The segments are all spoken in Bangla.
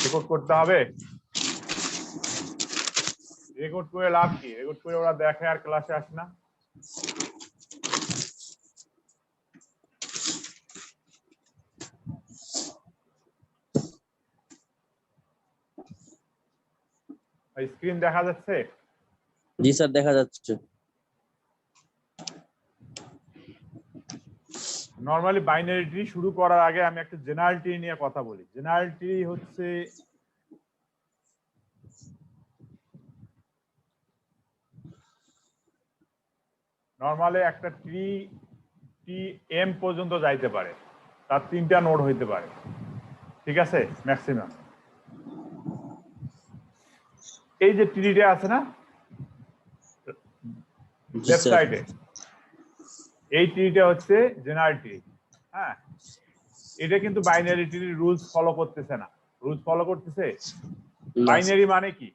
রেকর্ড করতে হবে। রেকর্ড করে লাভ কি? রেকর্ড করে ওরা দেখে আর ক্লাসে আসে না। স্ক্রিন দেখা যাচ্ছে? জি স্যার দেখা যাচ্ছে। নরমালি বাইনারি ট্রি শুরু করার আগে আমি একটা জেনারেল ট্রি নিয়ে কথা বলি। জেনারেল ট্রি হচ্ছে নরমালি একটা ট্রি এম পর্যন্ত যাইতে পারে, তার 3টা নোড হইতে পারে, ঠিক আছে, ম্যাক্সিমাম। এই যে ট্রিটা আছে না লেফট সাইডে, এই ট্রিটা হচ্ছে জেনারেল ট্রি। হ্যাঁ, এটা কিন্তু বাইনারি ট্রির রুলস ফলো করতেছে না। রুলস ফলো করতেছে? বাইনারি মানে কি?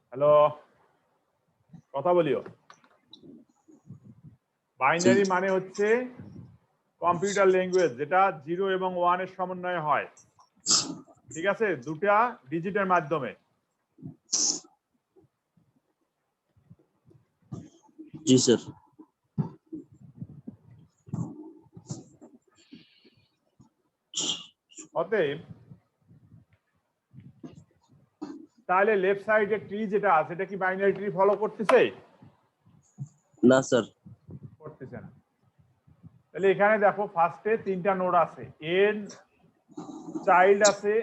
হ্যালো, কথা বলিও। বাইনারি মানে হচ্ছে কম্পিউটার ল্যাঙ্গুয়েজ যেটা 0 এবং 1 এর সমন্বয়ে হয়, ঠিক আছে, দুটা ডিজিটের মাধ্যমে। জি স্যার। অতএব তাহলে লেফট সাইডে ট্রি যেটা আছে এটা কি বাইনারি ট্রি ফলো করতেছে? না স্যার, করতেছে না। তাহলে এখানে দেখো ফার্স্টে 3টা নোড আছে, এন চাইল্ড আছে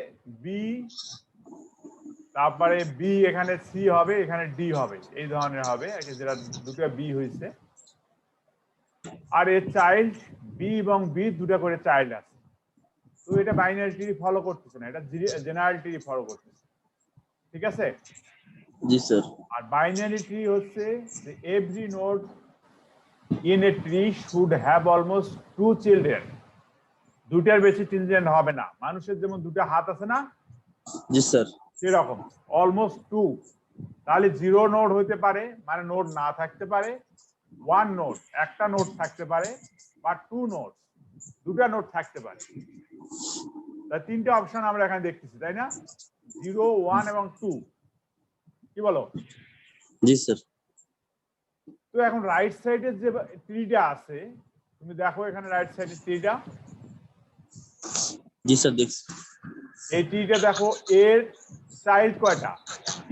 বি, তারপরে বি এখানে সি হবে, এখানে ডি হবে, এই ধরনের হবে, যেটা দুটো বি হয়েছে। আর এর চাইল্ড বি এবং বি দুটো করে চাইল্ড আছে। তো এটা বাইনারি ট্রি ফলো করতেছে না, এটা জেনারেল ট্রি ফলো করতেছে, ঠিক আছে। জি স্যার। আর বাইনারি ট্রি হচ্ছে যে every node in a tree should have almost 2 children. দুটার বেশি চিলড্রেন হবে না। মানুষের যেমন দুটো হাত আছে না, জি স্যার, সেরকম অলমোস্ট 2। তাহলে 0 নোড হইতে পারে, মানে নোড না থাকতে পারে, 1 নোড একটা নোড থাকতে পারে, বা 2 নোড দুটা নোড থাকতে পারে। তাই 3টে অপশন আমরা এখানে দেখতেছি, তাই না? 0, 1 এবং 2, কি বলো? জি স্যার। তো এখন রাইট সাইডের যে ট্রিটা আছে, তুমি দেখো এখানে রাইট সাইডের ট্রিটা। জি স্যার দেখছি। এই ট্রিটা দেখো, এর চাইল্ড কয়টা?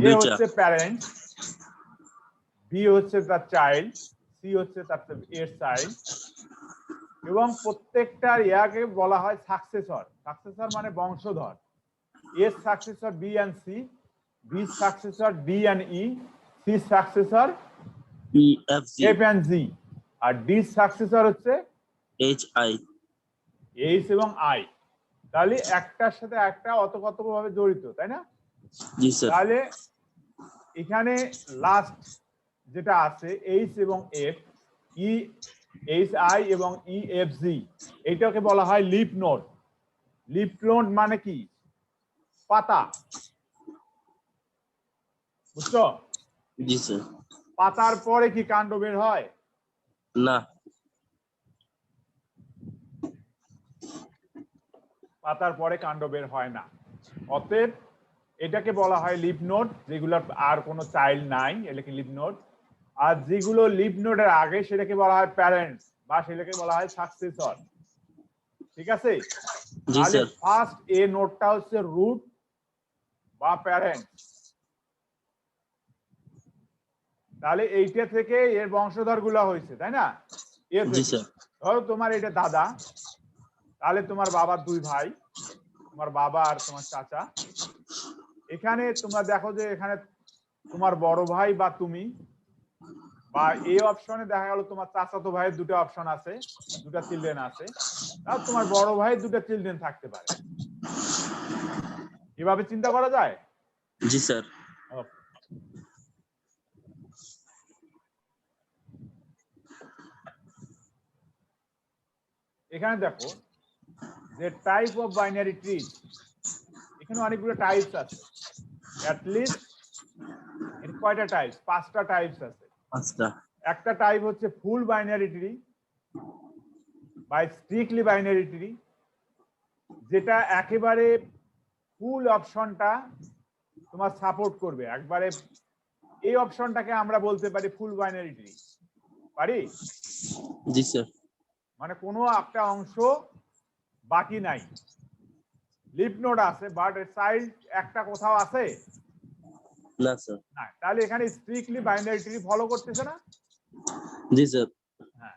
এ হচ্ছে প্যারেন্ট, বি হচ্ছে তার চাইল্ড, সি হচ্ছে তার এর চাইল্ড, এবং প্রত্যেকটার ইয়াকে বলা হয় সাকসেসর। সাকসেসর মানে বংশধর। এর successor B and C, B successor D and E, C successor E F G, F and G, আর ডি সাকসেসর হচ্ছে এইচ আই, এইচ এবং আই। তাহলে একটার সাথে একটা অতপ্রতভাবে জড়িত, তাই না? জি স্যার। তাহলে এখানে লাস্ট যেটা আছে এইচ এবং এফ, ই এইচ আই এবং ই এফ জি, এইটাকে বলা হয় লিফ নোড। লিফ নোড মানে কি? পাতা, বুঝছো? জি স্যার। পাতার পরে কি কাণ্ড বের হয়? না। পাতার পরে কাণ্ড বের হয় না। অতএব এটাকে বলা হয় লিফ নোড, যেগুলোর আর কোনো চাইল্ড নাই, এটাকে লিফ নোড। আর যেগুলো লিফ নোডের আগে সেটাকে বলা হয় প্যারেন্টস, বা সেটাকে বলা হয় সাকসেসর, ঠিক আছে। জি তাহলে স্যার। ফার্স্ট এ নোডটা হচ্ছে রুট বা প্যারেন্ট। তাহলে এইটা থেকে এর বংশধর গুলা হয়েছে, তাই না? এ জি থেকে স্যার। ধরো তোমার এটা দাদা, তাহলে তোমার বাবার 2 ভাই, তোমার বাবা আর তোমার চাচা। এখানে তোমরা দেখো যে এখানে তোমার বড় ভাই বা তুমি, বা এই অপশনে দেখা গেল তোমার চাচাতো ভাইয়ের 2টা অপশন আছে, 2টা চিলড্রেন আছে, তাহলে তোমার বড় ভাইয়ের 2টা চিলড্রেন থাকতে পারে। এভাবে চিন্তা করা যায়? জি স্যার। এখানে দেখো যে টাইপ অফ বাইনারি ট্রি, এখানে অনেকগুলো টাইপস আছে। অ্যাট লিস্ট এর কয়টা টাইপস? 5টা টাইপস আছে। আচ্ছা। একটা টাইপ হচ্ছে full binary tree, by strictly binary tree, যেটা একেবারে ফুল অপশনটা তোমার সাপোর্ট করবে একবারে। এই অপশনটাকে আমরা বলতে পারি ফুল বাইনারি ট্রি, পারি? জি স্যার। মানে কোনো একটা অংশ বাকি নাই, লিফ নোড আছে বাট চাইল্ড একটা কোথাও আছে না স্যার। না, তাহলে এখানে স্ট্রিক্টলি বাইনারি ট্রি ফলো করতেছে না? জি স্যার। হ্যাঁ,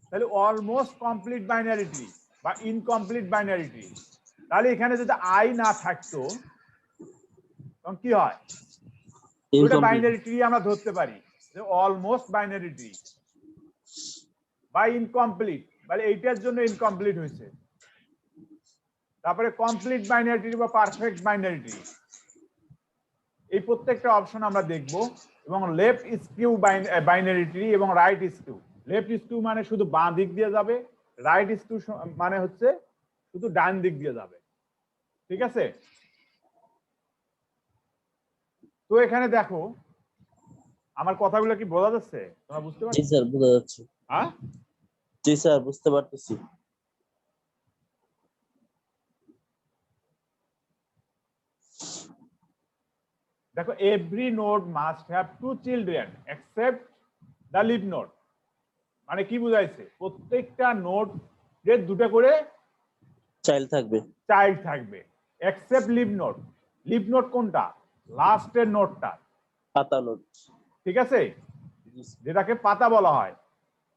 তাহলে অলমোস্ট কমপ্লিট বাইনারি ট্রি বা ইনকমপ্লিট বাইনারি ট্রি। তাহলে এখানে যদি আই না থাকতো তখন কি হয়? ওটা বাইনারি ট্রি আমরা ধরতে পারি যে অলমোস্ট বাইনারি ট্রি বা ইনকমপ্লিট, মানে এইটার জন্য ইনকমপ্লিট হয়েছে। তারপরে কমপ্লিট বাইনারি ট্রি বা পারফেক্ট বাইনারি ট্রি, এই প্রত্যেকটা অপশন আমরা দেখব। এবং লেফট স্কিউ বাইনারি ট্রি এবং রাইট স্কিউ। লেফট স্কিউ মানে শুধু বাঁ দিক দিয়ে যাবে, রাইট স্কিউ মানে হচ্ছে শুধু ডান দিক দিয়ে যাবে। ঠিক আছে? তো এখানে দেখো আমার কথাগুলো কি বোঝা যাচ্ছে? তোমরা বুঝতে পারছো? জি স্যার, বোঝা যাচ্ছে। হ্যাঁ, জি স্যার, বুঝতে পারতেছি। দেখো every node must have two children except the leaf node. মানে কি বুঝাইছে? প্রত্যেকটা নোড যে দুটো করে চাইল্ড থাকবে। চাইল্ড থাকবে except leaf node. Leaf node কোনটা? লাস্টের নোডটা, পাতা নোড। ঠিক আছে, যেটাকে পাতা বলা হয়।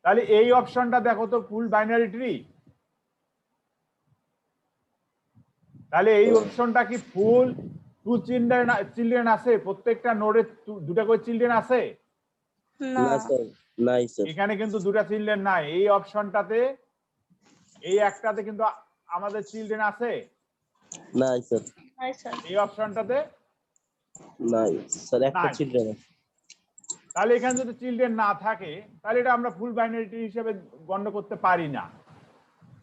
তাহলে এই অপশনটা দেখো তো ফুল বাইনারি ট্রি। তাহলে এই অপশনটা কি ফুল টু চিলড্রেন আছে? প্রত্যেকটা নোডে দুটা করে চিলড্রেন আছে? না স্যার, নাই স্যার। এখানে কিন্তু দুটা চিলড্রেন নাই। এই অপশনটাতে এই একটাতে কিন্তু আমাদের চিলড্রেন আছে? নাই স্যার। এই অপশনটাতে নাই স্যার, একটা নাই। চিলড্রেন আছে। তাহলে এখানে যদি চিলড্রেন না থাকে তাহলে এটা আমরা ফুল বাইনারি ট্রি হিসেবে গণ্য করতে পারি না।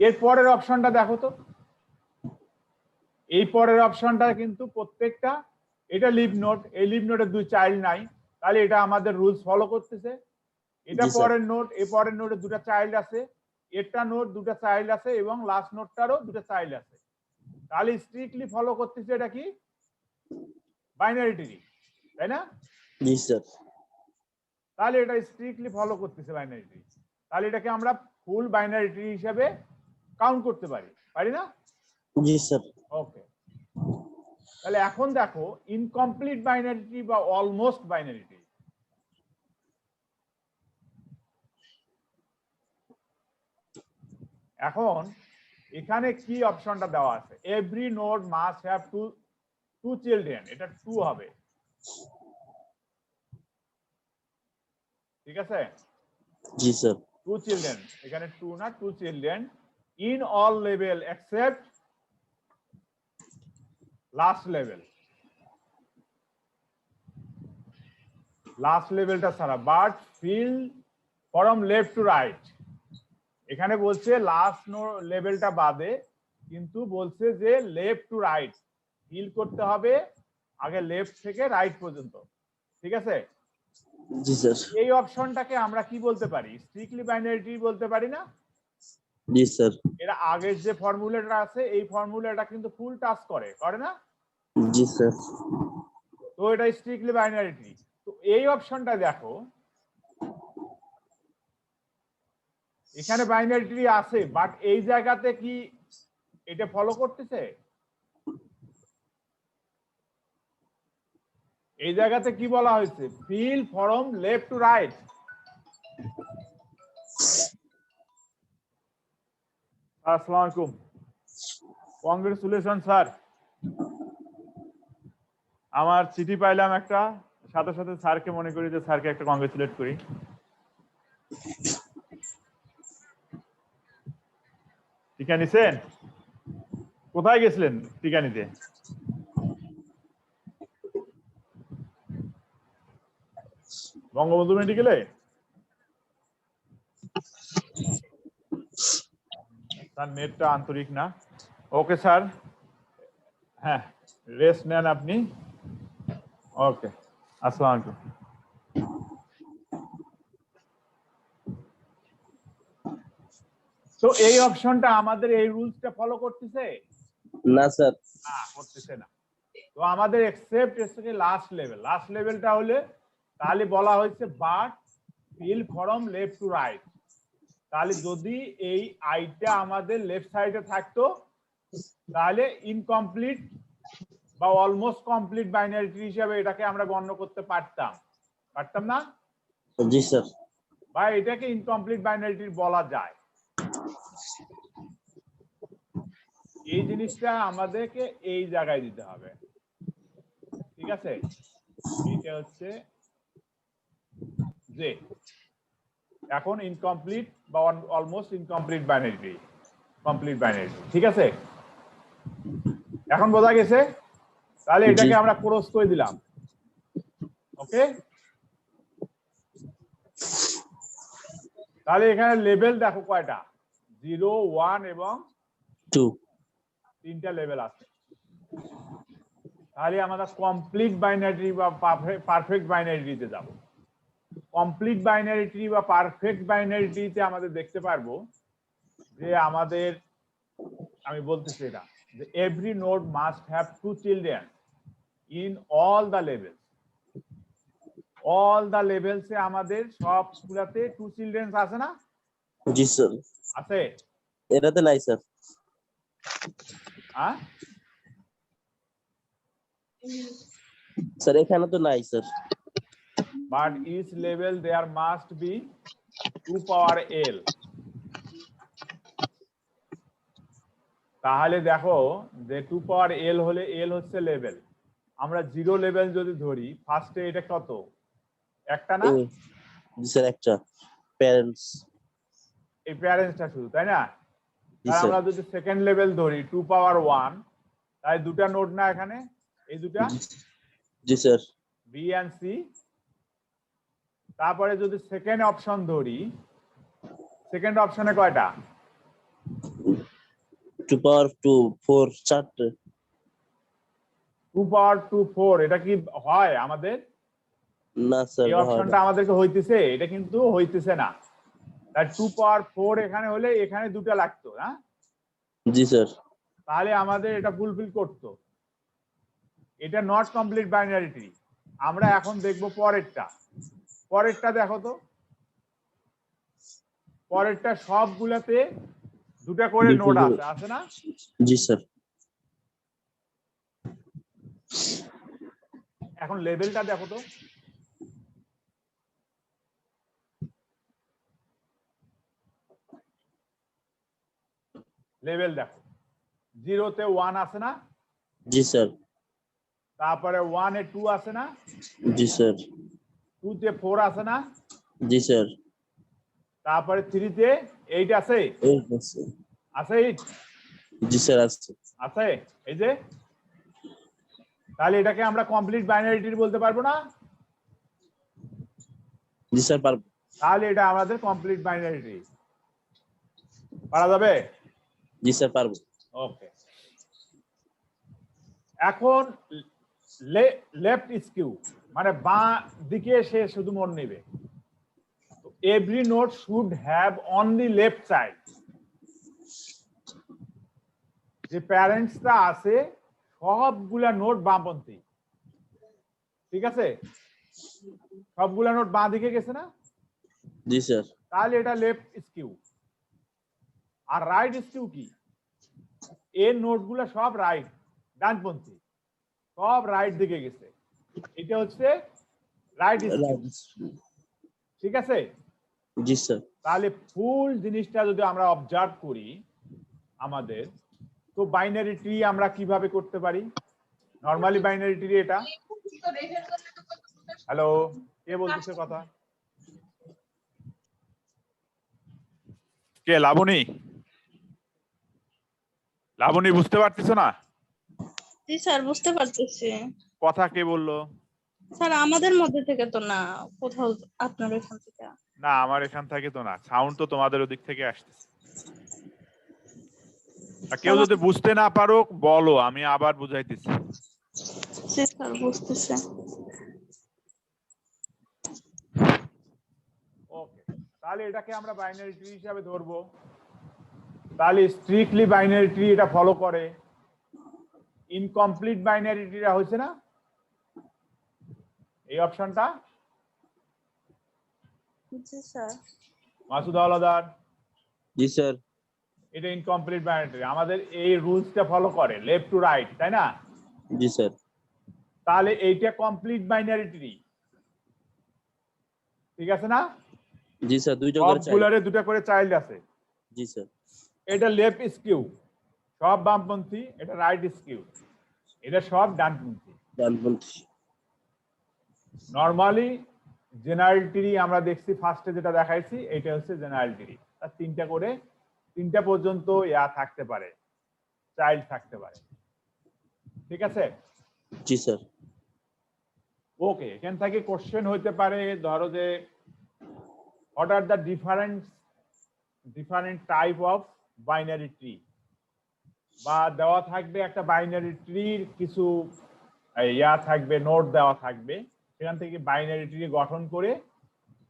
এর পরের অপশনটা দেখো তো, এই পরের অপশনটা কিন্তু প্রত্যেকটা, এটা লিভ নোড, এই লিভ নোডের দুই চাইল্ড নাই, তাহলে এটা আমাদের রুলস ফলো করতেছে। এটা জি স্যার। পরের নোড, এই পরের নোডে দুটো চাইল্ড আছে, এটা নোড দুটো চাইল্ড আছে এবং লাস্ট নোডটারও দুটো চাইল্ড আছে। তাহলে স্ট্রিক্টলি ফলো করতেছে এটা কি? বাইনারি ট্রি, তাই না? জি স্যার। তাহলে এটা স্ট্রিক্টলি ফলো করতেছে বাইনারি ট্রি। তাহলে এটাকে আমরা ফুল বাইনারি ট্রি হিসেবে কাউন্ট করতে পারি, পারি না? জি স্যার। ওকে, তাহলে এখন দেখো ইনকমপ্লিট বাইনারি ট্রি বা অলমোস্ট বাইনারি ট্রি। এখন এখানে কি অপশনটা দেওয়া আছে? Every node must have two children, এটা টু হবে, ঠিক আছে? জি স্যার। টু চিলড্রেন, এখানে টু না, two children in all level except last level. লাস্ট লেভেলটা ছাড়া, but fill from left to right. এখানে বলছে লাস্ট লেভেলটা বাদে, কিন্তু বলছে যে লেফট টু রাইট ফিল করতে হবে আগে লেফট থেকে রাইট পর্যন্ত, ঠিক আছে? জি স্যার। এই অপশনটাকে আমরা কি বলতে পারি? স্ট্রিক্টলি বাইনারি ট্রি বলতে পারি না? জি স্যার। এর আগের যে ফর্মুলাটা আছে এই ফর্মুলাটা কিন্তু ফুল টাচ করে না? জি স্যার। তো এটা স্ট্রিক্টলি বাইনারি ট্রি। তো এই অপশনটা দেখো, এখানে বাইনারি ট্রি আছে বাট এই জায়গাতে কি এটা ফলো করতেছে? এই জায়গাতে কি বলা হয়েছে? Fill from left to right. আসসালামু আলাইকুম, কংগ্রেচুলেশন স্যার। আমার চিঠি পাইলাম একটা, সাথে সাথে স্যারকে মনে করি যে স্যারকে একটা কংগ্রেচুলেট করি। টিকা নিছেন? কোথায় গেছিলেন টিকা নিতে? বঙ্গবন্ধু মেডিকেলে? স্যার নেটটা আন্তরিক না। ওকে স্যার, হ্যাঁ রেস্ট নেন আপনি। ওকে, আসসালামু আলাইকুম। তো এই অপশনটা আমাদের এই রুলসটা ফলো করতেছে না স্যার। না, করতেছে না। তো আমাদের এক্সেপ্ট এসে লাস্ট লেভেলটা হলে তাহলে বলা হয়েছে but fill from left to right. তাহলে যদি এই আইটা আমাদের লেফট সাইডে থাকতো তাহলে ইনকমপ্লিট বা অলমোস্ট কমপ্লিট বাইনারি ট্রি হিসাবে এটাকে আমরা গণ্য করতে পারতাম না? জি স্যার। বা এটাকে ইনকমপ্লিট বাইনারি ট্রি বলা যায়। এই জিনিসটা আমাদেরকে এই জায়গায় দিতে হবে, ঠিক আছে? এটা হচ্ছে যে এখন ইনকমপ্লিট বা almost incomplete binary tree, complete binary tree, ঠিক আছে? এখন বোঝা গেছে? তাহলে এটাকে আমরা ক্রস করে দিলাম, ওকে? তাহলে এখানে লেভেল দেখো কয়টা, 0, 1 এবং 2, তিনটা লেভেল আছে। তাহলে আমরা কমপ্লিট বাইনারি ট্রি বা পারফেক্ট বাইনারি ট্রিতে যাব। কমপ্লিট বাইনারি ট্রি বা পারফেক্ট বাইনারি ট্রিতে আমাদের দেখতে পারবো যে আমাদের, আমি বলতেছি এটা, যে every node must have 2 children in all the levels. All the লেভেলসে আমাদের সবগুলাতে 2 চিলড্রেন আছে না? জি স্যার। আছে? এটাতে নাই স্যার। হ্যাঁ স্যার এখানে তো নাই sir. But each level there must be 2 power l। তাহলে দেখো যে 2 পাওয়ার l হলে l হচ্ছে লেভেল। আমরা 0 লেভেল যদি ধরি, ফার্স্টে এটা কত, একটা না? জি স্যার একটা, প্যারেন্টস। এই প্যারেন্টসটা শুধু, তাই না? জি আর স্যার। আমরা যদি সেকেন্ড লেভেল ধরি 2 পাওয়ার 1, তাই দুটা নোড না এখানে, এই দুটা জি স্যার। b and c। তারপরে যদি সেকেন্ড অপশন ধরি, সেকেন্ড অপশনে কয়টা? 2 পাওয়ার 2, 4, চারটে। 2 পাওয়ার 2, 4 এটা কি হয় আমাদের? না স্যার এই অপশনটা আমাদেরকে হইতেছে, এটা কিন্তু হইতেছে না। তাই 2 পাওয়ার 4 এখানে হলে এখানে দুটো লাগতো, হ্যাঁ? জি স্যার। তাহলে আমাদের এটা ফুলফিল করতো। এটা নট কমপ্লিট বাইনারি ট্রি। আমরা এখন দেখব পরেরটা দেখো তো। পরেরটা সবগুলাতে দুটা করে নোড আছে না? জি স্যার। এখন লেভেলটা দেখো তো। লেভেল দেখো, 0-তে 1 আছে না? জি স্যার। তারপরে 1-এ 2 আছে না? জি স্যার। 2-তে 4 আছে না? জি স্যার। তারপরে 3-তে 8 আছে? আছে 8? জি স্যার আছে। আছে, এই যে। তাহলে এটাকে আমরা কমপ্লিট বাইনারি ট্রি বলতে পারবো না? জি স্যার পারবো। তাহলে এটা আমাদের কমপ্লিট বাইনারি ট্রি, পারা যাবে? জি স্যার পারবো। ওকে। এখন লেফট স্কিউ মানে বাঁ দিকে সে শুধু মন নেবে। Every node should have only left side. যে প্যারেন্টসটা আছে সবগুলা নোড বামপন্থী, ঠিক আছে? সবগুলা নোড বাঁ দিকে গেছে না? জি স্যার। তাহলে এটা লেফট স্কিউ। আর রাইট স্কিউ কি? এর নোটগুলো সব রাইট, ডানপন্থী, সব রাইট দিকে গেছে। এটা হচ্ছে রাইট স্কিউ, ঠিক আছে? জি স্যার। তাহলে ফুল জিনিসটা যদি আমরা অবজার্ভ করি আমাদের, তো বাইনারি ট্রি আমরা কিভাবে করতে পারি? নরমালি বাইনারি ট্রি এটা, হ্যালো, কে বলতেছে কথা? কে? লাবণী? লাবণী বুঝতে পারতেছো না? জি স্যার বুঝতে পারতেছি। কথা কে বললো? স্যার আমাদের মধ্যে থেকে তো না, কোথাও আপনার এখান থেকে। না, আমার এখান থেকে তো না, সাউন্ড তো তোমাদের ওদিক থেকে আসতেছে। কেউ যদি বুঝতে না পারো বলো, আমি আবার বুঝাইতেছি। জি স্যার বুঝতেছে। ওকে, তাহলে এটাকে আমরা বাইনারি ট্রি হিসাবে ধরবো। তাহলে স্ট্রিক্টলি বাইনারি ট্রি এটা ফলো করে, ইনকমপ্লিট বাইনারি ট্রিটা হচ্ছে না এই অপশনটা। জি স্যার। মাসুদ হাওলাদার, জি স্যার। এটা ইনকমপ্লিট বাইনারি ট্রি, আমাদের এই রুলসটা ফলো করে লেফট টু রাইট, তাই না? জি স্যার। তাহলে এইটা কমপ্লিট বাইনারি ট্রি, ঠিক আছে না? জি স্যার, দুইটা করে চাইল্ড। সবগুলোরে দুটো করে চাইল্ড আছে। জি স্যার। এটা লেফট স্কিউ, সব বামপন্থী, এটা রাইট স্কিউ, এটা সব ডানপন্থী। ডানপন্থী। নরমালি জেনারেল ট্রি আমরা দেখছি ফার্স্টে যেটা দেখাইছি, এটা হচ্ছে জেনারেল ট্রি, তার তিনটা পর্যন্ত ইয়া থাকতে পারে, চাইল্ড থাকতে পারে, ঠিক আছে? জি স্যার। ওকে, এখান থেকে কোশ্চেন হইতে পারে, ধরো যে what are the different type of binary tree, বা দেওয়া থাকবে একটা বাইনারি ট্রির কিছু ইয়া থাকবে, নোট দেওয়া থাকবে, সেখান থেকে বাইনারি ট্রি গঠন করে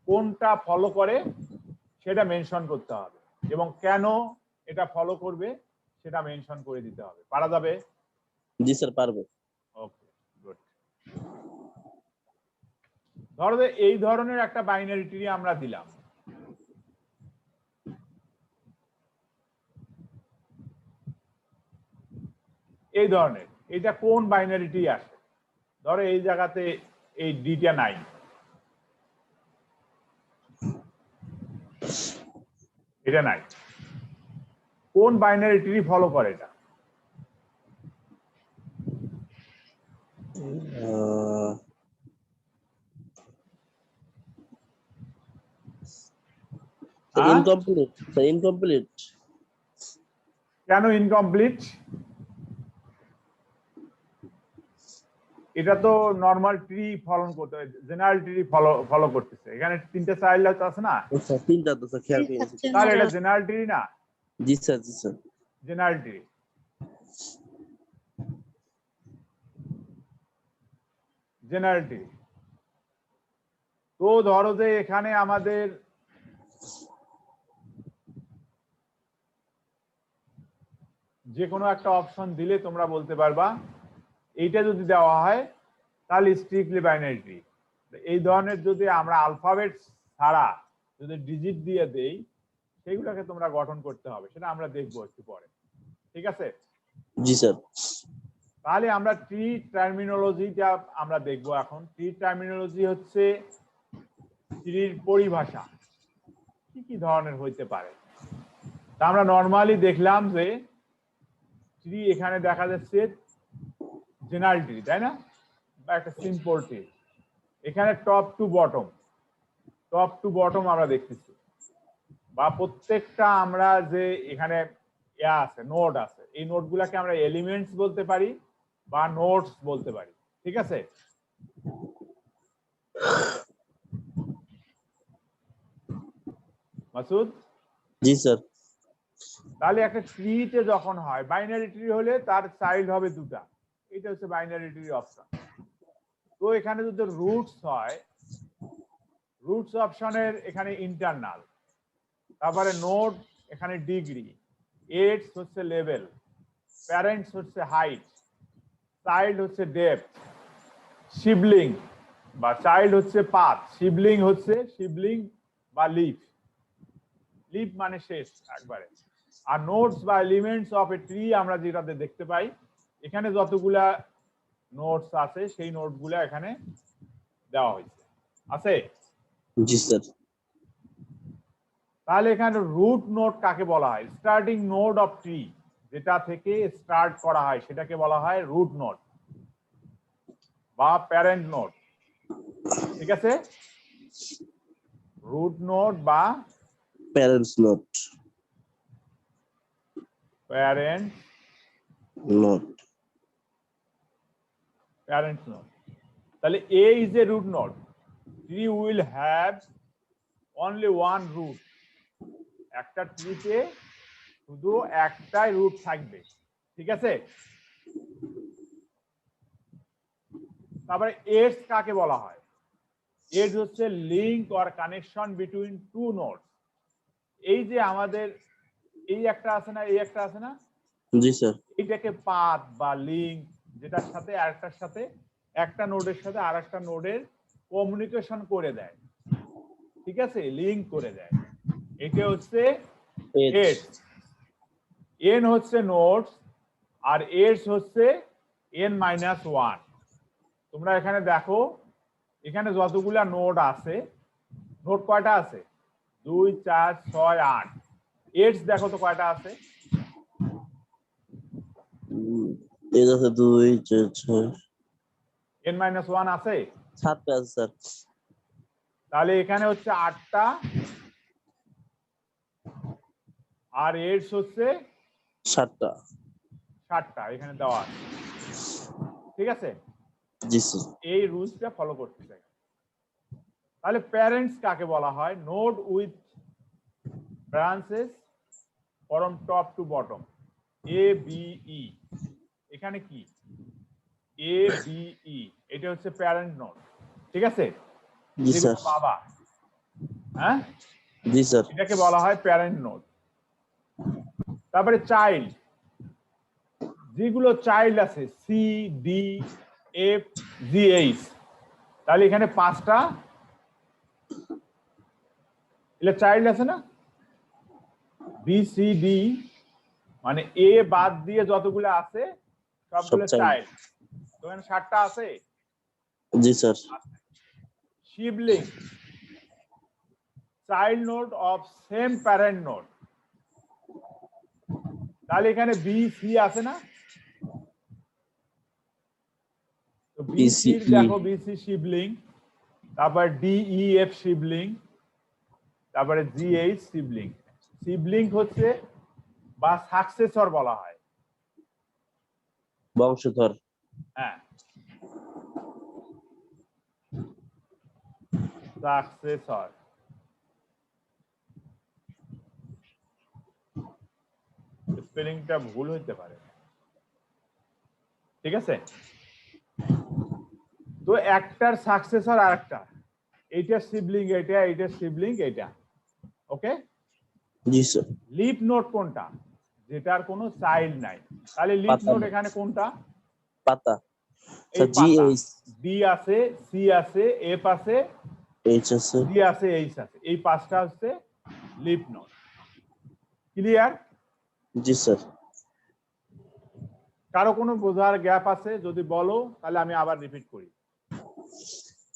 কোনটা ফলো করে সেটা মেনশন করতে হবে, এবং কেন এটা ফলো করবে সেটা মেনশন করে দিতে হবে। পারা যাবে? জি স্যার, পারবো। ওকে, গুড। ধরো যে এই ধরনের একটা বাইনারি ট্রি আমরা দিলাম, এই ধরনের, এটা কোন বাইনারি ট্রি আসে? ধরো এই জায়গাতে এই ডিটা নাই, এটা নাই, কোন বাইনারি ট্রি ফলো করে এটা? Incomplete sir, incomplete. কেন ইনকমপ্লিট? এটা তো নরমাল ট্রি ফলো করতে, জেনারেল ট্রি ফলো করতেছে, এখানে তিনটা চাইল্ড আছে না? আচ্ছা, তিনটা তো স্যার, খেয়াল করেছি। তাহলে এটা জেনারেল ট্রি না? জি স্যার, জি sir. General tree, general tree. তো ধরো যে এখানে আমাদের যে কোনো একটা অপশন দিলে তোমরা বলতে পারবা এইটা যদি দেওয়া হয় তাহলে স্ট্রিক্টলি বাইনারি ট্রি। এই ধরনের যদি আমরা আলফাবেট ছাড়া যদি ডিজিট দিয়ে দেই, সেগুলোকে তোমরা গঠন করতে হবে, সেটা আমরা দেখবো একটু পরে, ঠিক আছে? জি স্যার। তাহলে আমরা ট্রি টার্মিনোলজিটা আমরা দেখবো এখন। ট্রি টার্মিনোলজি হচ্ছে ট্রির পরিভাষা কি কি ধরনের হইতে পারে। তা আমরা নরমালি দেখলাম যে ট্রি এখানে দেখা যাচ্ছে জেনারেল ট্রি, তাই না? বা একটা সিম্পল ট্রি, এখানে টপ টু বটম আমরা দেখতেছি, বা প্রত্যেকটা আমরা যে এখানে ইয়া আছে, নোড আছে, এই নোডগুলোকে আমরা এলিমেন্টস বলতে পারি বা নোডস বলতে পারি, ঠিক আছে? মাসুদ? জি স্যার। তাহলে একটা ট্রিতে যখন হয়, বাইনারি ট্রি হলে তার চাইল্ড হবে দুটা, এটা হচ্ছে বাইনারি ট্রি অপশন। তো এখানে যদি রুটস হয়, রুটস অপশনের এখানে ইন্টারনাল, তারপরে নোড এখানে ডিগ্রি, এডস হচ্ছে লেভেল, প্যারেন্টস হচ্ছে হাইট, চাইল্ড হচ্ছে ডেপথ, সিবলিং বা চাইল্ড হচ্ছে পাথ, সিবলিং হচ্ছে সিবলিং বা লিফ, লিফ মানে শেষ একবারে। আর নোটস বা এলিমেন্টস অফ এ ট্রি আমরা যেটাতে দেখতে পাই, এখানে যতগুলা নোটস আছে সেই নোটগুলা এখানে দেওয়া হয়েছে, আছে? জি স্যার। তাহলে এখানে রুট নোড কাকে বলা হয়? স্টার্টিং নোড অফ ট্রি, যেটা থেকে স্টার্ট করা হয় সেটাকে বলা হয় রুট নোড বা প্যারেন্ট নোড, ঠিক আছে? রুট নোড বা parents note. Parent note. Parent node. তাহলে A is a root node. Tree will have only one root. একটা ট্রিতে শুধু একটাই রুট থাকবে, ঠিক আছে? তারপরে এডস কাকে বলা হয়? এডস হচ্ছে link or connection between two nodes. এই যে আমাদের এই একটা আছে না, এই একটা আছে না, জি স্যার। এইটাকে পাথ বা লিংক, যেটার সাথে আরেকটার সাথে, একটা নোডের সাথে আরেকটা নোডের কমিউনিকেশন করে দেয়, ঠিক আছে, লিংক করে দেয়। এটা হচ্ছে এডস। এন হচ্ছে নোডস আর এডস হচ্ছে n-1। তোমরা এখানে দেখো, এখানে যতগুলা নোড আছে, নোড কয়টা আছে? 2 4 6 8। এডস দেখো তো কয়টা আছে? এর আছে 2 4 6 n-1 আছে। 7টা আছে স্যার। তাহলে এখানে হচ্ছে 8টা আর এডস হচ্ছে 7টা। 7টা এখানে দেওয়া আছে, ঠিক আছে। জি স্যার। এই রুলসটা ফলো করতে চাই। তাহলে প্যারেন্টস কাকে বলা হয়? Node with branches from top to bottom, A B E. এখানে কি এ বি ই, এটা হচ্ছে প্যারেন্ট নোড, ঠিক আছে। জি স্যার। বাবা, হ্যাঁ, জি স্যার। এটাকে বলা হয় প্যারেন্ট নোড। তারপরে চাইল্ড, যেগুলো চাইল্ড আছে C D F G H, তাহলে এখানে 5টা এটা চাইল্ড আছে না, বি সি ডি, মানে এ বাদ দিয়ে যতগুলো আছে সবগুলো সব child। চাইল্ড। তো এখানে 7টা আছে। জি sir. Sibling, child node of same parent node, তাহলে এখানে বি সি আছে না, তো বি সি BCE দেখো, বি সি শিবলিং, তারপর ডি ই এফ শিবলিং, তারপরে জি এইচ শিবলিং। শিবলিং হচ্ছে বা সাকসেসর বলা হয়, বংশধর। হ্যাঁ, সাকসেসর। স্পেলিংটা ভুল হইতে পারে, ঠিক আছে। তো একটার সাকসেসর আরেকটা, এইটা সিবলিং এটা, এইটা সিবলিং এটা, ওকে। জি স্যার। লিফ নোড কোনটা? যেটার কোনো চাইল্ড নাই। তাহলে লিফ পাতা নোড নোড। এখানে কোনটা? পাতা এই স্যার। জি পাতা। এইচ ডি আছে, সি আছে, এফ আছে, এইচ আছে। জি আছে, এইচ আছে, এই 5টা হচ্ছে লিফ নোড। ক্লিয়ার? জি স্যার। কারো কোনো বোঝার গ্যাপ আছে? যদি বলো তাহলে আমি আবার রিপিট করি।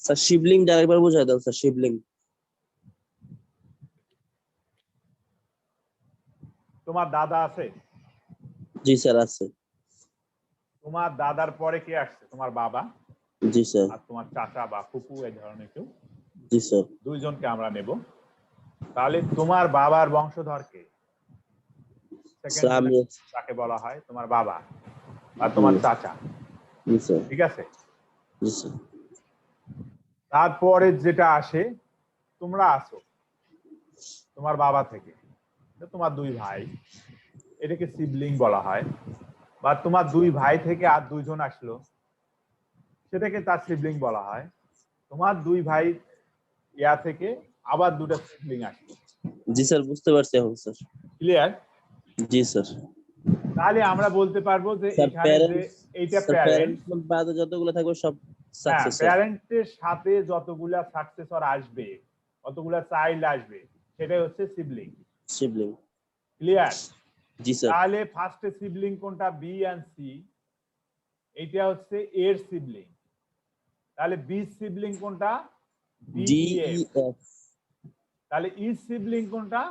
স্যার শিবলিং আরেকবার বুঝাই দাও স্যার। শিবলিং। তোমার দাদা আছে? জি স্যার আছে। তোমার দাদার পরে কে আসছে? তোমার বাবা জি স্যার। আর তোমার চাচা বা ফুপু, এই ধরনের কেউ, জি স্যার। দুইজনকে আমরা নেব। তাহলে তোমার বাবার বংশধর কে? সেকেন্ড স্যার আমি। তাকে বলা হয় তোমার বাবা আর তোমার চাচা, জি স্যার। ঠিক আছে। জি স্যার। তারপরে যেটা আসে, তোমরা আসো তোমার বাবা থেকে, তোমার 2 ভাই, এটাকে সিবলিং বলা হয়। বা তোমার 2 ভাই থেকে আর 2জন আসলো, সেটাকে তার সিবলিং বলা হয়। তোমার 2 ভাই ইয়া থেকে আবার 2টা সিবলিং আসলো। জি স্যার বুঝতে পারছি এখন স্যার। ক্লিয়ার? জি স্যার। তাহলে আমরা বলতে পারবো যে স্যার এখানে যে প্যারেন্টস, এইটা স্যার প্যারেন্ট, প্যারেন্টস বাদে যতগুলো থাকবে সব হ্যাঁ, সাকসেসর। প্যারেন্টের সাথে যতগুলা সাকসেসর আসবে, কতগুলা চাইল্ড আসবে, সেটাই হচ্ছে সিবলিং। শিবলিং। ক্লিয়ার? জি স্যার। তাহলে ফার্স্টে সিবলিং কোনটা? বি এন্ড সি, এইটা হচ্ছে এর সিবলিং। তাহলে বি সিবলিং কোনটা? D D E F. F. তাহলে ই সিবলিং কোনটা?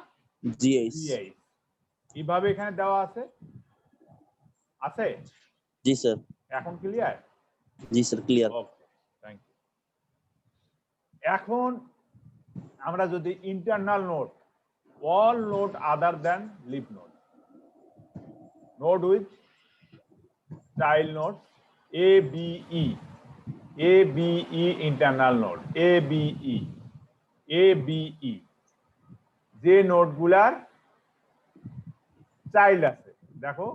G H. G H. এইভাবে এখানে দেওয়া আছে, আছে? জি স্যার। এখন ক্লিয়ার? জি sir clear. Okay, thank you. এখন আমরা যদি internal node, all node other than leaf node, node with child node ABE, ABE internal node, ABE, যে নোডগুলার চাইল্ড আছে, দেখো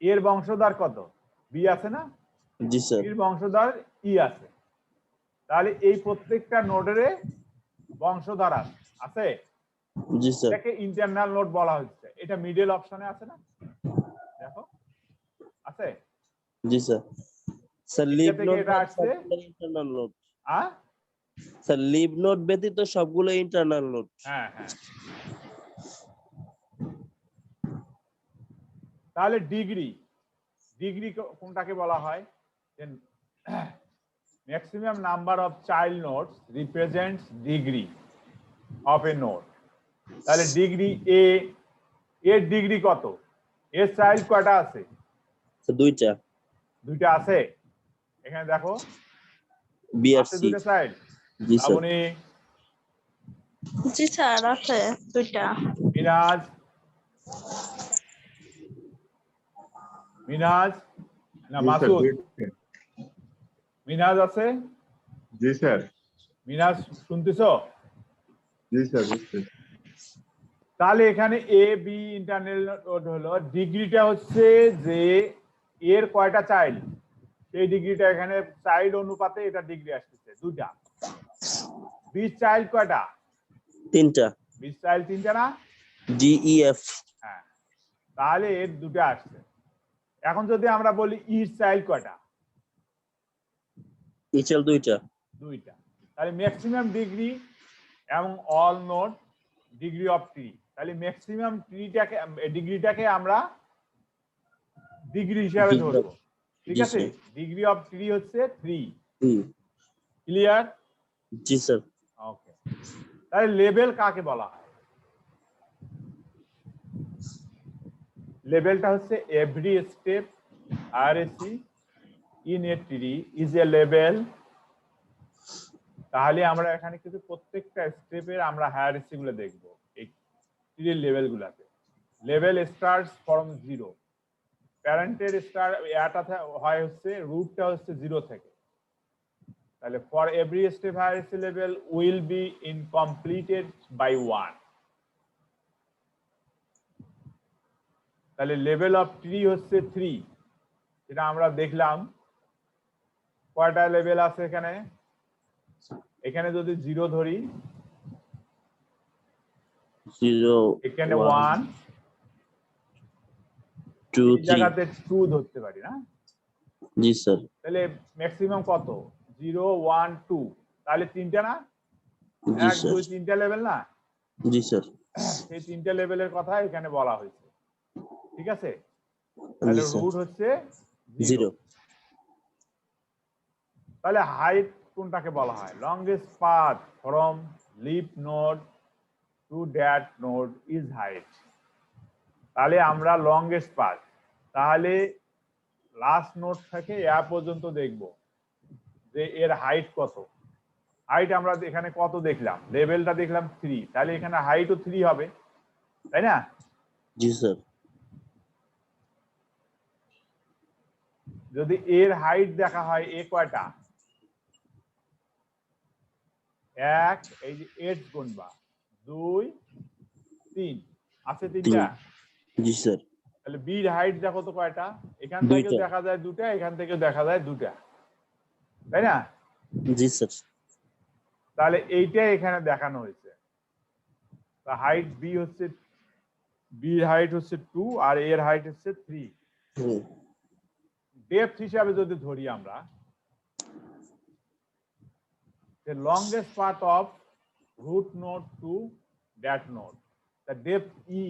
এর বংশধর কত? বি আছে না, জি স্যার। এর বংশধর ই আছে। তাহলে এই প্রত্যেকটা নোডের বংশধর আছে। জি স্যার। এটাকে ইন্টারনাল নোড বলা হচ্ছে। এটা মিডল অপশনে আছে না, দেখো আছে। জি স্যার। স্যার এটা লিভ থেকে নোট এটা আসছে। Internal note. হ্যাঁ স্যার লিভ নোট ব্যতীত সবগুলো ইন্টারনাল নোট। হ্যাঁ হ্যাঁ। তাহলে ডিগ্রি, ডিগ্রি কোনটাকে বলা হয়? Maximum number of child notes represents degree of A note. তাহলে ডিগ্রি এ, এর ডিগ্রি কত? এর চাইল্ড কয়টা আছে? স্যার দুইটা। দুইটা আছে। এখানে দেখো বি আর আছে সি। দুইটা চাইল্ড। জি স্যার। আপনি জি স্যার আছে দুইটা। মিনাজ, মিনাজ না জি স্যার, মাসুদ? দেখছি। মিনাজ আছে? জি স্যার। মিনাজ শুনতেছো? জি স্যার, বুঝছি। তাহলে এখানে এ বি ইন্টারনাল নোড হলো, ডিগ্রিটা হচ্ছে যে এর কয়টা চাইল্ড, সেই ডিগ্রিটা এখানে চাইল্ড অনুপাতে এটা ডিগ্রি আসতেছে দুইটা। 20 চাইল্ড কয়টা? তিনটা। 20 চাইল্ড তিনটা না? D E F. হ্যাঁ, তাহলে এর দুটো আসছে। এখন যদি আমরা বলি ইর চাইল্ড কয়টা? ইচেল দুইটা। দুইটা। তাহলে ম্যাক্সিমাম ডিগ্রি এবং all node degree of tree. তাহলে ম্যাক্সিমাম ট্রিটাকে, ডিগ্রিটাকে আমরা ডিগ্রি হিসাবে ধরবো, ঠিক জি আছে? স্যার। ডিগ্রি অফ ট্রি হচ্ছে 3। হুম। ক্লিয়ার? জি স্যার। ওকে। তাহলে লেভেল কাকে বলা হয়? লেভেলটা হচ্ছে every step RAC in a tree is a level. তাহলে আমরা এখানে কিন্তু প্রত্যেকটা স্টেপের আমরা হায়ারার্কি গুলো দেখবো এই ট্রির লেভেল গুলাতে। Level starts from 0। প্যারেন্টের স্টার এটা হয় হচ্ছে রুটটা হচ্ছে 0 থেকে। তাহলে for every step hierarchy level will be incompleted by 1। তাহলে লেভেল অফ ট্রি হচ্ছে 3, এটা আমরা দেখলাম। কয়টা লেভেল আছে এখানে? এখানে যদি 0 ধরি, 0 এখানে 1 1, 2 এই 3। জায়গাতে 2 ধরতে পারি না? জি স্যার। তাহলে ম্যাক্সিমাম কত? 0 1 2। তাহলে তিনটা না? জি 1 স্যার। 2 তিনটা লেভেল না? জি স্যার। সেই তিনটা লেভেলের কথা এখানে বলা হয়েছে, ঠিক আছে? জি তাহলে স্যার। রুট হচ্ছে 0। 0। তাহলে হাইট কোনটাকে বলা হয়? Longest path from leaf node to that node is height. তাহলে আমরা লংগেস্ট পাথ, তাহলে লাস্ট নোড থেকে এ পর্যন্ত দেখব যে এর হাইট কত। হাইট আমরা এখানে কত দেখলাম? লেভেলটা দেখলাম 3, তাহলে এখানে হাইটও 3 হবে, তাই না? জি স্যার। যদি এর হাইট দেখা হয়, এ কয়টা? 1, এই যে 8 গুণবা 2 3 আছে, তিনটা। জি স্যার। তাহলে বির হাইট দেখো তো কয়টা? এখান থেকেও দুইটা। দেখা যায় দুটা, এখান থেকেও দেখা যায় দুটা, তাই না? জি স্যার। তাহলে এইটাই এখানে দেখানো হয়েছে। হাইট বি হচ্ছে, বির হাইট হচ্ছে 2 আর এর হাইট হচ্ছে 3। হুম। ডেপথ হিসাবে যদি ধরি আমরা, the longest path of root node to that node, the depth e,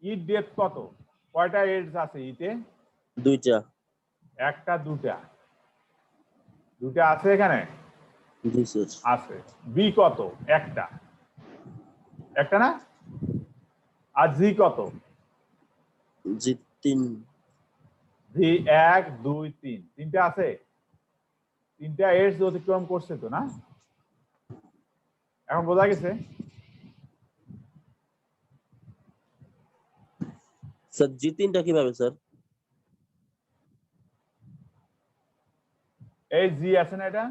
e depth কত? কয়টা এডজ আছে ইতে? দুইটা। একটা দুটা, দুটা আছে এখানে? জি স্যার। আছে। বি কত? একটা, একটা না? আর জি কত? জি 3। জি 1 2 3, তিনটা আছে। তিনটা এডজ অতিক্রম করছে তো, না? এখন বোঝা গেছে? স্যার জি 3টা কিভাবে স্যার? এই জি আছে না এটা?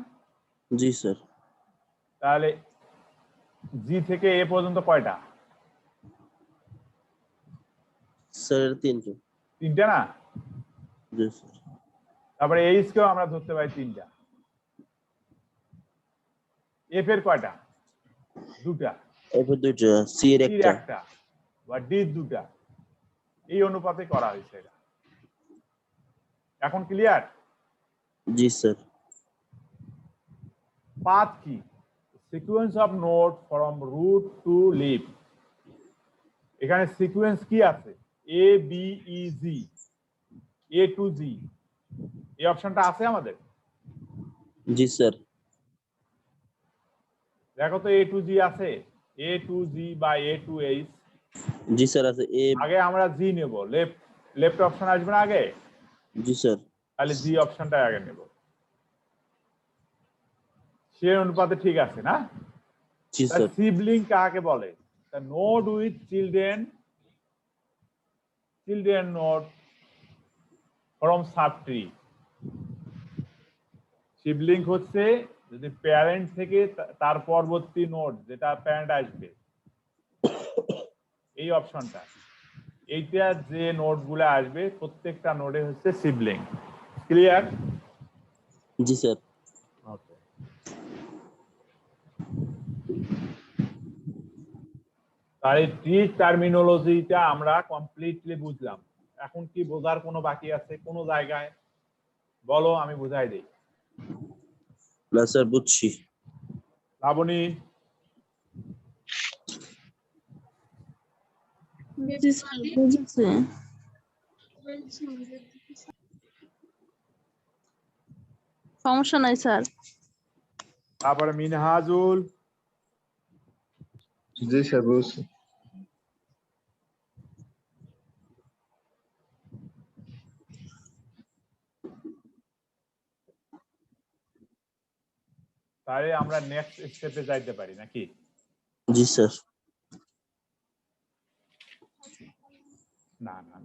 জি স্যার। তাহলে জি থেকে এ পর্যন্ত কয়টা? স্যার 3টা। তিনটা না? জি স্যার। তারপরে এইচ কেও আমরা ধরতে পারি তিনটা। এফ এর কয়টা? দুটা। এফ এর দুইটা, সি এর সির একটা। একটা বা ডির দুটা, এই অনুপাতে করা হয়েছে এটা। এখন ক্লিয়ার? জি স্যার। পাথ কি? Sequence of node from root to leaf. এখানে সিকোয়েন্স কি আছে? এ বি ই জি, এ টু জি, এই অপশনটা আছে আমাদের। জি স্যার। দেখো তো এ টু জি আছে, এ টু জি বা এ টু এইচ। জি স্যার আছে। এ। আগে আমরা জি নেব, লেফট লেফট অপশন আসবে না আগে, জি স্যার। তাহলে জি অপশনটা আগে নেব। সে অনুপাতে ঠিক আছে না? জি স্যার। সিবলিং কাকে বলে? Node with children, children node from sub tree. Sibling হচ্ছে যদি প্যারেন্ট থেকে তার পরবর্তী নোড যেটা প্যারেন্ট আসবে, এই অপশনটা, এইটা যে নোড গুলো আসবে প্রত্যেকটা নোডে হচ্ছে সিবলিং। ক্লিয়ার? জি স্যার। ওকে। তার এই ট্রি টার্মিনোলজিটা আমরা কমপ্লিটলি বুঝলাম। এখন কি বোঝার কোনো বাকি আছে কোনো জায়গায়? বলো, আমি বুঝাই দিই। না স্যার, বুঝছি। লাবণী, জি স্যার বুঝেছি। সমস্যা নাই স্যার। তারপরে মিনহাজুল, জি স্যার বুঝছি। তাহলে আমরা নেক্সট স্টেপে যাইতে পারি নাকি? জি স্যার। না না,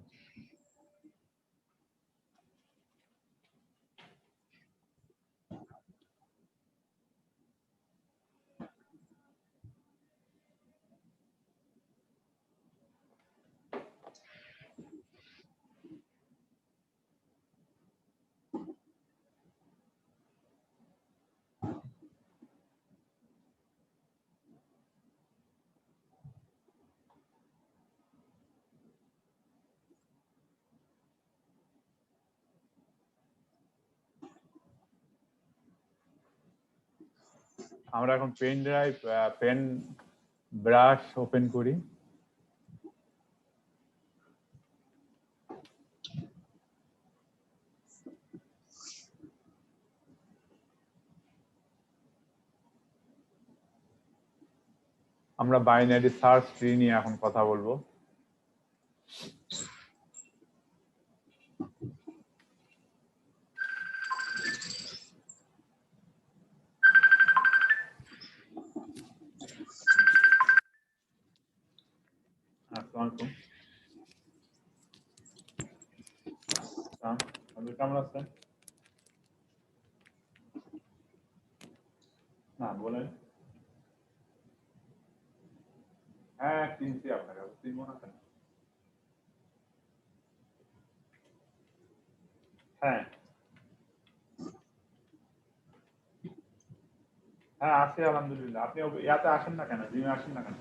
আমরা এখন pen drive, pen brush open করি। আমরা বাইনারি সার্চ ট্রি নিয়ে এখন কথা বলবো। আসসালামু আলাইকুম, কেমন আছেন? না বলেন। হ্যাঁ চিনছি আপনাকে, চিনবো না কেন? হ্যাঁ হ্যাঁ আছি আলহামদুলিল্লাহ। আপনি ইয়াতে আসেন না কেন, জিমে আসেন না কেন?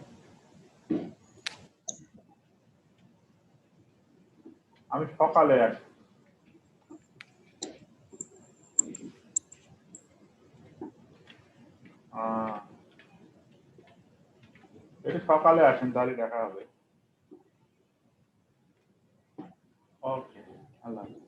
আমি সকালে আসি। একটু সকালে আসেন তাহলে দেখা হবে। ওকে, আল্লাহ হাফেজ।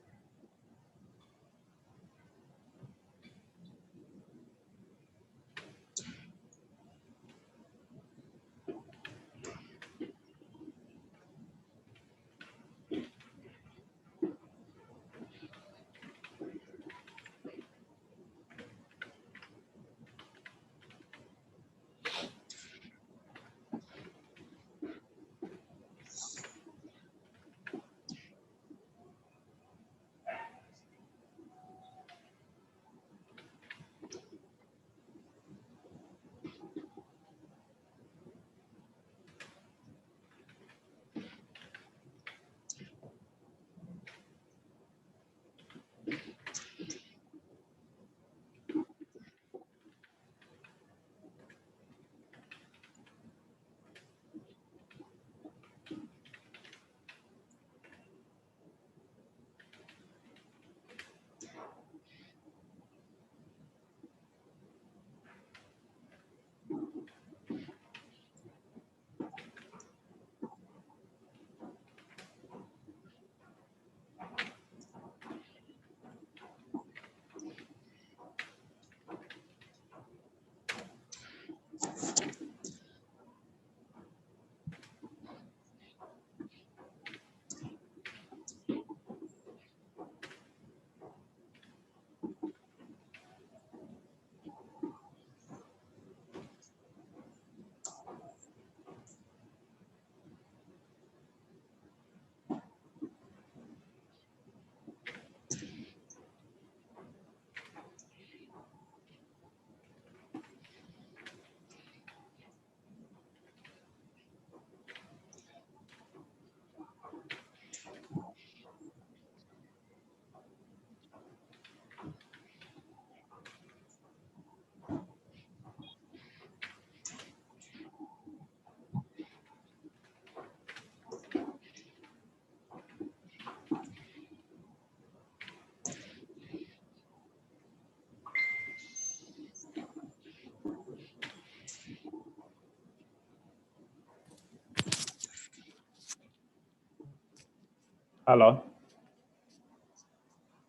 হ্যালো,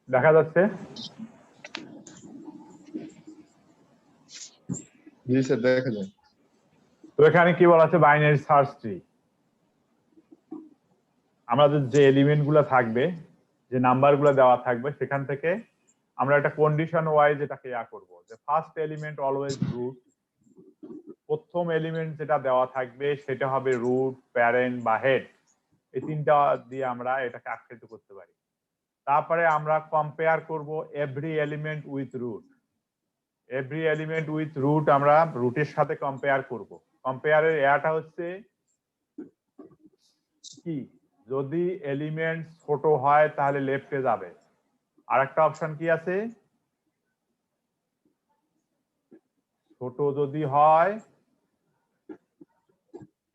দেখা যাচ্ছে? জি স্যার দেখা যায়। তো এখানে কি বলা আছে? Binary search tree. আমাদের যে এলিমেন্ট গুলো থাকবে, যে নাম্বার গুলো দেওয়া থাকবে, সেখান থেকে আমরা একটা কন্ডিশন ওয়াইজ এটাকে করব, যে ফার্স্ট এলিমেন্ট অলওয়েজ রুট। প্রথম এলিমেন্ট যেটা দেওয়া থাকবে সেটা হবে রুট, প্যারেন্ট বা হেড। এই তিনটা দিয়ে আমরা এটাকে আখ্যায়িত করতে পারি। তারপরে আমরা কম্পেয়ার করব every element with root. Every element with root আমরা রুটের সাথে কম্পেয়ার করব। কম্পেয়ারের এয়াটা হচ্ছে কি, যদি এলিমেন্ট ছোট হয় তাহলে লেফটে যাবে। আরেকটা অপশন কি আছে? ছোট যদি হয়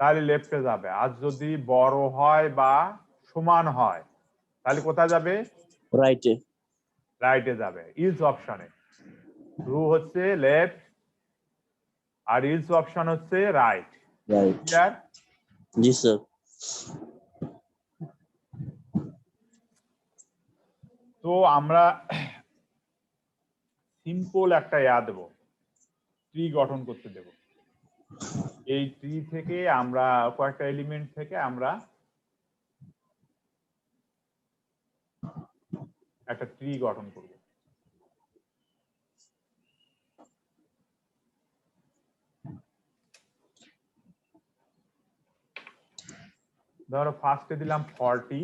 তাহলে লেফটে যাবে, আর যদি বড় হয় বা সমান হয় তাহলে কোথায় যাবে? রাইটে। রাইটে যাবে, ইজ অপশনে। ট্রু হচ্ছে লেফট আর ইজ অপশন হচ্ছে রাইট। রাইট। ক্লিয়ার? জি স্যার। তো আমরা সিম্পল একটা দেব, ট্রি গঠন করতে দেব। এই ট্রি থেকে আমরা কয়েকটা এলিমেন্ট থেকে আমরা একটা ট্রি গঠন করব। ধরো ফার্স্টে দিলাম 40,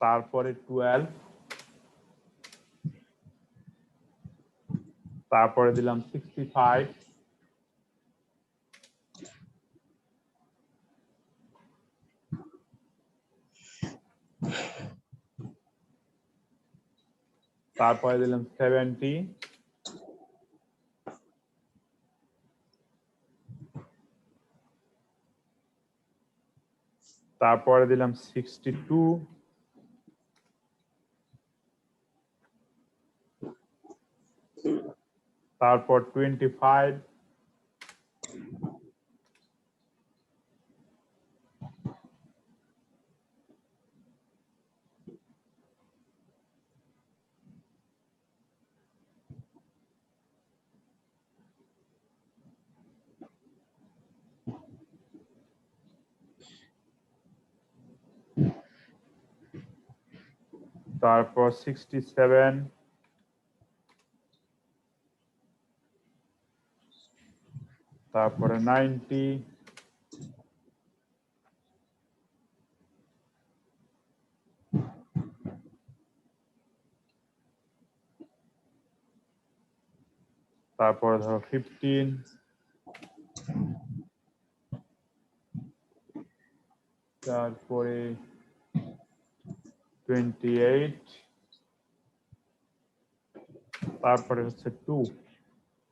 তারপরে 12, তারপরে দিলাম 65, তারপরে দিলাম 70, তারপরে দিলাম 62, তারপর 25, তারপর 67, তারপরে 90, তারপরে ধরো 15, তারপরে 28, তারপরে হচ্ছে 2।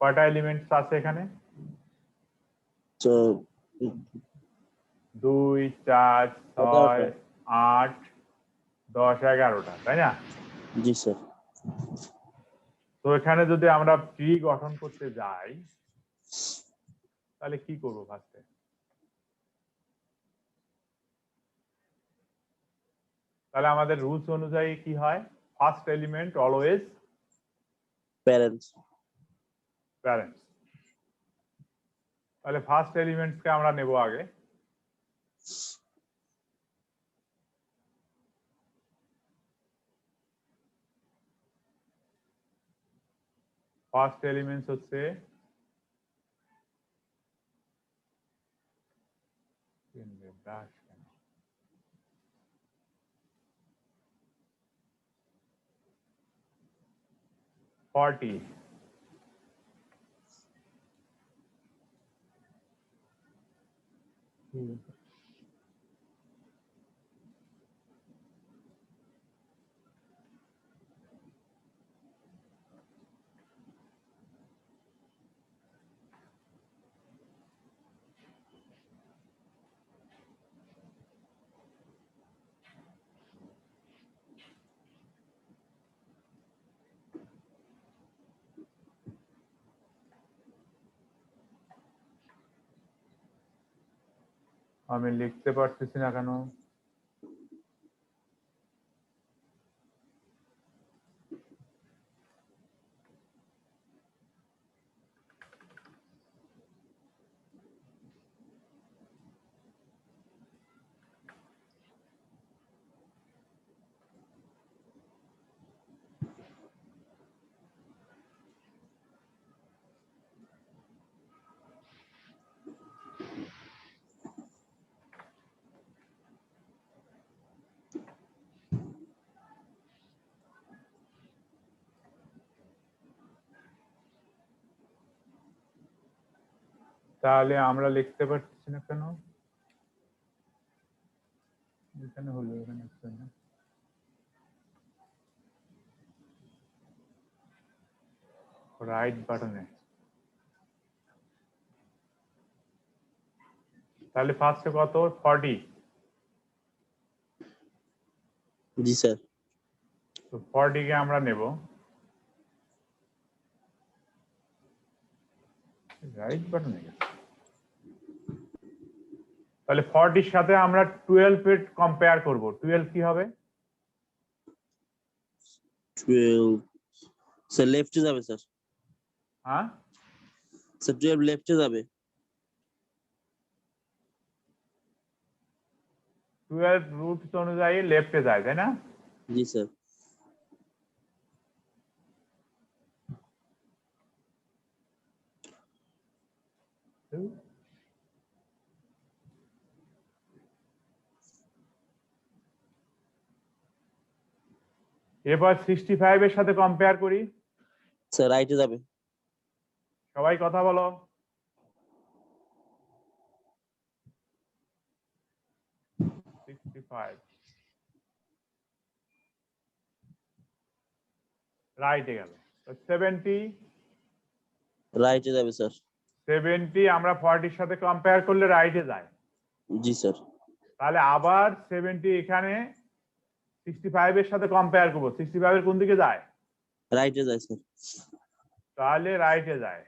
কয়টা এলিমেন্টস আছে এখানে? তো 2, 4, 6, 11টা। 8, 10, 11টা, তাই না? জি স্যার। তো এখানে যদি আমরা ট্রি গঠন করতে যাই তাহলে কি করব? ফার্স্টে তাহলে আমাদের রুলস অনুযায়ী কি হয়? First element always parents. Parents. তাহলে ফার্স্ট এলিমেন্টসকে আমরা নেব আগে। ফার্স্ট এলিমেন্টস হচ্ছে 40, আমি লিখতে পারতেছি না কেন? তাহলে আমরা লিখতে পারতেছি না কেন? এখানে হলো, এখানে হচ্ছে না। রাইট বাটনে। তাহলে ফার্স্টে কত? 40। জি স্যার। তো 40 কে আমরা নেব। রাইট বাটনে তাহলে 40 এর সাথে আমরা 12 এর কম্পেয়ার করব। 12 কি হবে? 12 স্যার লেফটে যাবে স্যার। হ্যাঁ, স্যার 12 লেফটে যাবে। 12 রুট অনুযায়ী লেফটে যায়, তাই না? জি স্যার। এবার 65 এর সাথে কম্পেয়ার করি। স্যার রাইটে যাবে। সবাই কথা বলো। রাইটে গেল। 70 রাইটে যাবে স্যার। 70 আমরা 40 এর সাথে কম্পেয়ার করলে রাইটে যায়। জি স্যার। তাহলে আবার 70 এখানে 65 এর সাথে কম্পেয়ার করব। 65 এর কোন দিকে যায়? রাইটে যায় স্যার। তাহলে রাইটে যায়।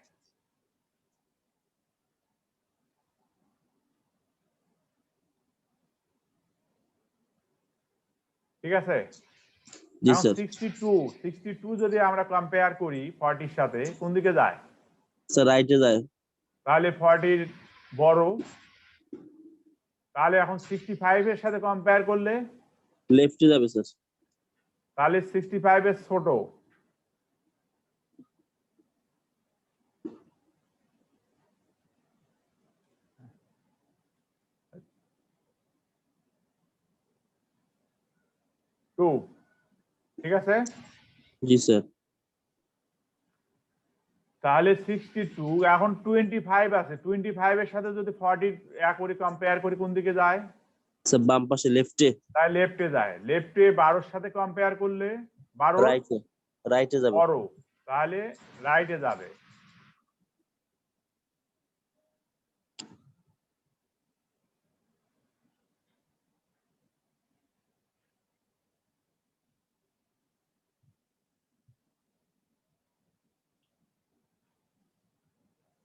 ঠিক আছে? জি এখন স্যার। 62 যদি আমরা কম্পেয়ার করি 40 এর সাথে, কোন দিকে যায়? স্যার রাইটে যায়। তাহলে 40 বড়। তাহলে এখন 65 এর সাথে কম্পেয়ার করলে লেফটে যাবে স্যার। তাহলে 65 এর ছোট। টু। ঠিক আছে? জি স্যার। তাহলে 62 এখন 25 আছে। 25 এর সাথে যদি 40 করে কম্পেয়ার করি, কোন দিকে যায়? স্যার বাম পাশে লেফটে। তাই লেফটে যায়। লেফটে 12 এর সাথে কম্পেয়ার করলে 12 রাইটে। রাইটে যাবে। বড়। তাহলে রাইটে যাবে।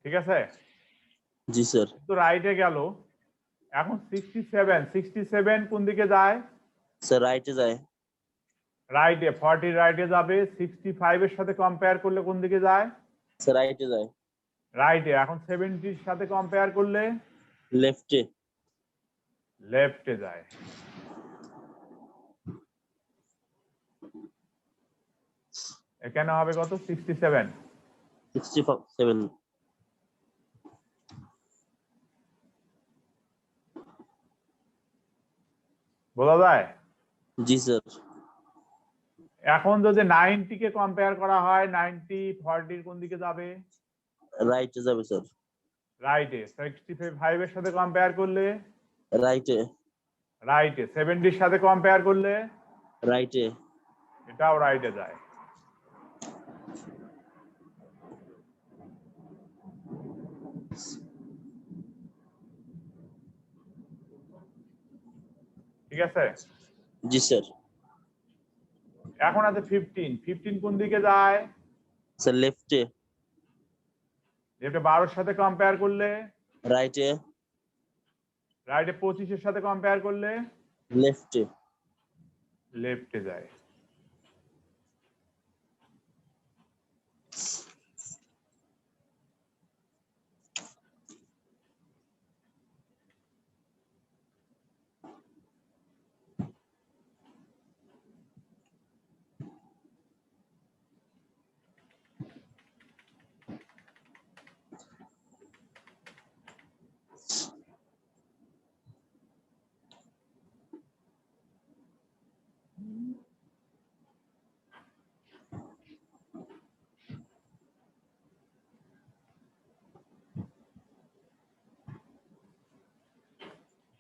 ঠিক আছে? জি স্যার। তো রাইটে গেল। এখন 67 কোন দিকে যায়? স্যার রাইটে যায়। রাইটে। 40 রাইটে যাবে। 65 এর সাথে কম্পেয়ার করলে কোন দিকে যায়? স্যার রাইটে যায়। রাইটে। এখন 70 এর সাথে কম্পেয়ার করলে লেফটে। লেফটে যায়। এখানে হবে কত? 67। 67। বোঝা যায়? জি স্যার। এখন যদি 90 কে কম্পেয়ার করা হয়, 90 40 কোন দিকে যাবে? রাইটে যাবে স্যার। রাইটে। 65 এর সাথে কম্পেয়ার করলে রাইটে। রাইটে। 70 এর সাথে কম্পেয়ার করলে রাইটে। এটাও রাইটে যায়। ঠিক আছে? জি স্যার। এখন আছে 15 কোন দিকে যায়? স্যার লেফটে। যেটা 12 এর সাথে কম্পেয়ার করলে রাইটে। রাইটে 25 এর সাথে কম্পেয়ার করলে লেফটে লেফটে যায়।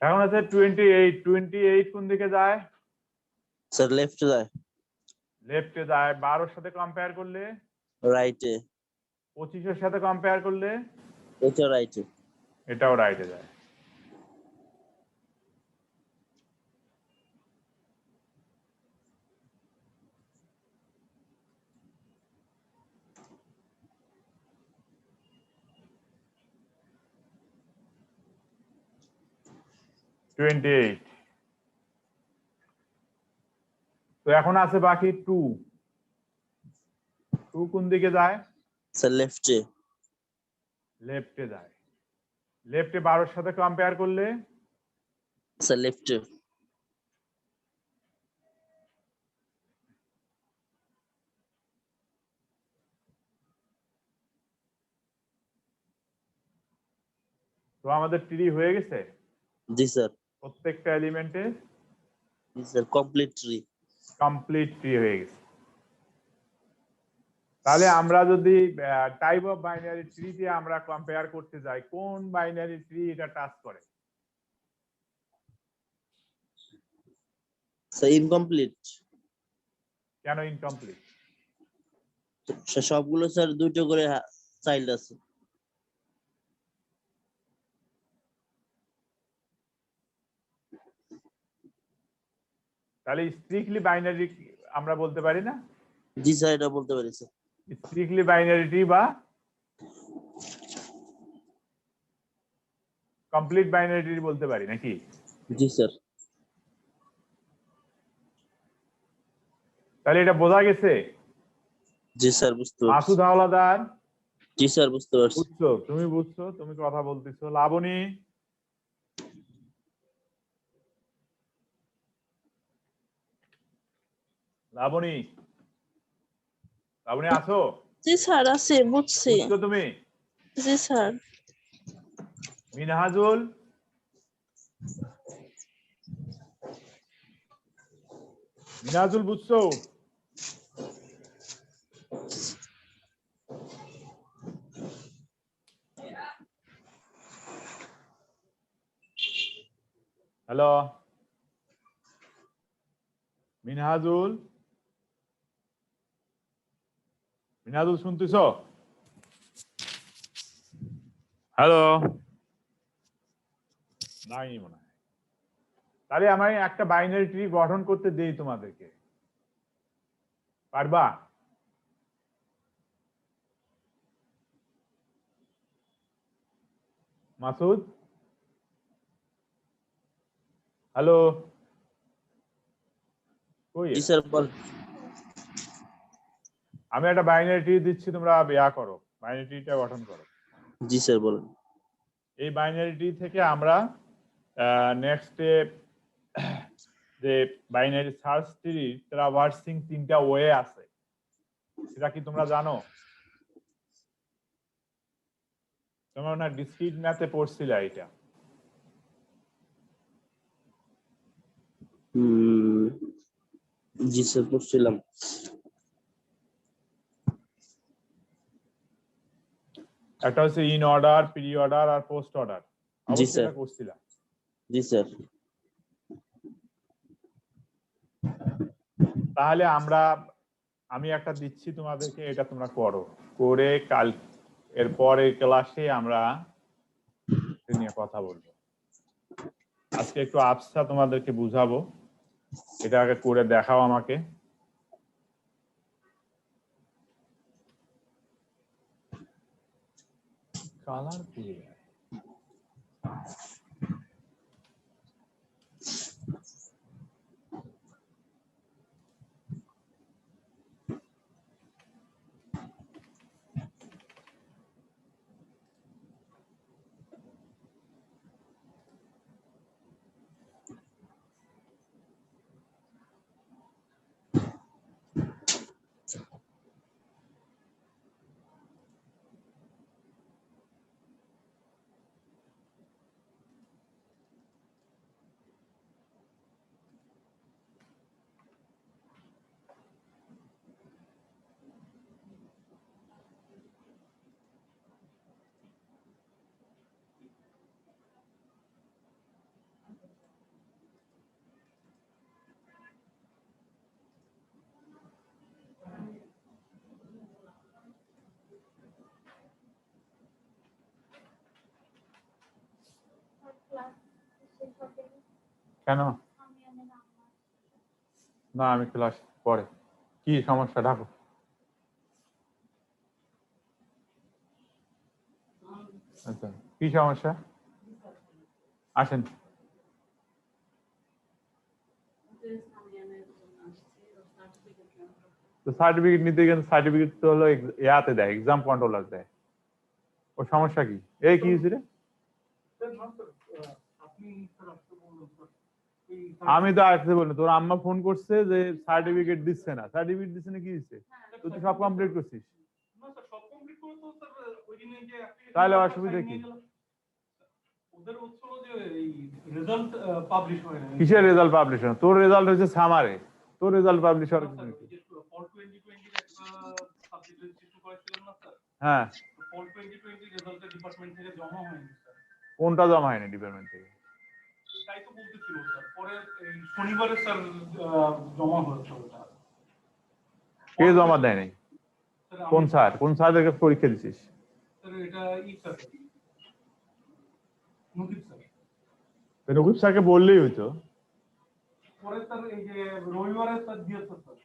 এখন আছে 28, 28 কোন দিকে যায়? স্যার লেফটে যায়। লেফটে যায়। 12 এর সাথে কম্পেয়ার করলে রাইটে 25 এর সাথে কম্পেয়ার করলে এটা রাইটে এটাও রাইটে যায়। তো এখন আছে বাকি 2 কোন দিকে যায়? স্যার লেফটে লেফটে যায়। লেফটে 12 এর সাথে কম্পেয়ার করলে স্যার লেফটে তো আমাদের ট্রি হয়ে গেছে জি স্যার। প্রত্যেকটা এলিমেন্টে জি sir complete tree. Complete tree হয়ে গেছে। তাহলে আমরা যদি টাইপ অফ বাইনারি ট্রি দিয়ে আমরা কম্পেয়ার করতে যাই, কোন বাইনারি ট্রি এটা টাচ করে? Sir incomplete. কেন ইনকমপ্লিট? সবগুলো স্যার দুটো করে চাইল্ড আছে। তাহলে স্ট্রিক্টলি বাইনারি আমরা বলতে পারি না? জি স্যার এটা বলতে পারি স্যার। স্ট্রিক্টলি বাইনারি ট্রি বা কমপ্লিট বাইনারি ট্রি বলতে পারি নাকি? জি স্যার। তাহলে এটা বোঝা গেছে? জি স্যার বুঝতে পারছি। মাসুদ হাওলাদার জি স্যার বুঝতে পারছি। বুঝছো? তুমি বুঝছো, তুমি কথা বলতেছো। লাবণী, লাবণী, লাবণী আছো? জি স্যার আছি, বুঝছি। বুঝছো তুমি? জি স্যার। মিনহাজুল, মিনহাজুল বুঝছো? হ্যালো মিনহাজুল, মিনহাজুল শুনতেছো? হ্যালো, নাই মনে হয়। তাহলে আমি একটা বাইনারি ট্রি গঠন করতে দেই তোমাদেরকে, পারবা? মাসুদ, হ্যালো, কই জি এরা? স্যার বল। আমি একটা বাইনারি ট্রি দিচ্ছি, তোমরা করো, বাইনারি ট্রিটা গঠন করো। জি স্যার বলেন। এই বাইনারি ট্রি থেকে আমরা নেক্সটে যে বাইনারি সার্চ ট্রি ট্রাভার্সিং 3টা ওয়ে আছে, সেটা কি তোমরা জানো? তোমরা না ডিসক্রিট ম্যাথে পড়ছিলে এটা? জি স্যার পড়ছিলাম। একটা হচ্ছে ইন অর্ডার, প্রি অর্ডার আর পোস্ট অর্ডার। জি অবশ্যই স্যার। এটা করছিলাম। জি স্যার। তাহলে আমি একটা দিচ্ছি তোমাদেরকে, এটা তোমরা করো, করে কাল এর পরের ক্লাসে আমরা এটা নিয়ে কথা বলবো। আজকে একটু আবসা তোমাদেরকে বুঝাবো, এটা আগে করে দেখাও আমাকে। কালার পুড়ে যায়। কেন? না আমি ক্লাস পরে। কি সমস্যা ডাকো। আচ্ছা কি সমস্যা? আসেন। তো সার্টিফিকেট নিতে গেলে সার্টিফিকেট তো হলো ইয়াতে দেয়, এক্সাম কন্ট্রোলার দেয়। ও সমস্যা কি? এই কি হয়েছে রে? আমি তো আসতে বলি তোর আম্মা ফোন করছে যে সার্টিফিকেট দিচ্ছে না। সার্টিফিকেট দিচ্ছে না কি দিচ্ছে? তুই তো সব কমপ্লিট করছিস। তাহলে অসুবিধা কি? কিসের রেজাল্ট পাবলিশ হয়? তোর রেজাল্ট হয়েছে সামারে, তোর রেজাল্ট পাবলিশ হওয়ার কিছু নেই। হ্যাঁ কোনটা জমা হয়নি ডিপার্টমেন্ট থেকে? শনিবারে স্যার জমা হয়েছে ওটা। কে জমা দেয় নাই? কোন স্যার? কোন স্যারের কাছে পরীক্ষা দিছিস? স্যার এটা স্যার নদীপ স্যার। নকুব স্যারকে বললেই হইতো। পরে স্যার এই যে রবিবারে স্যার দিয়েছে স্যার।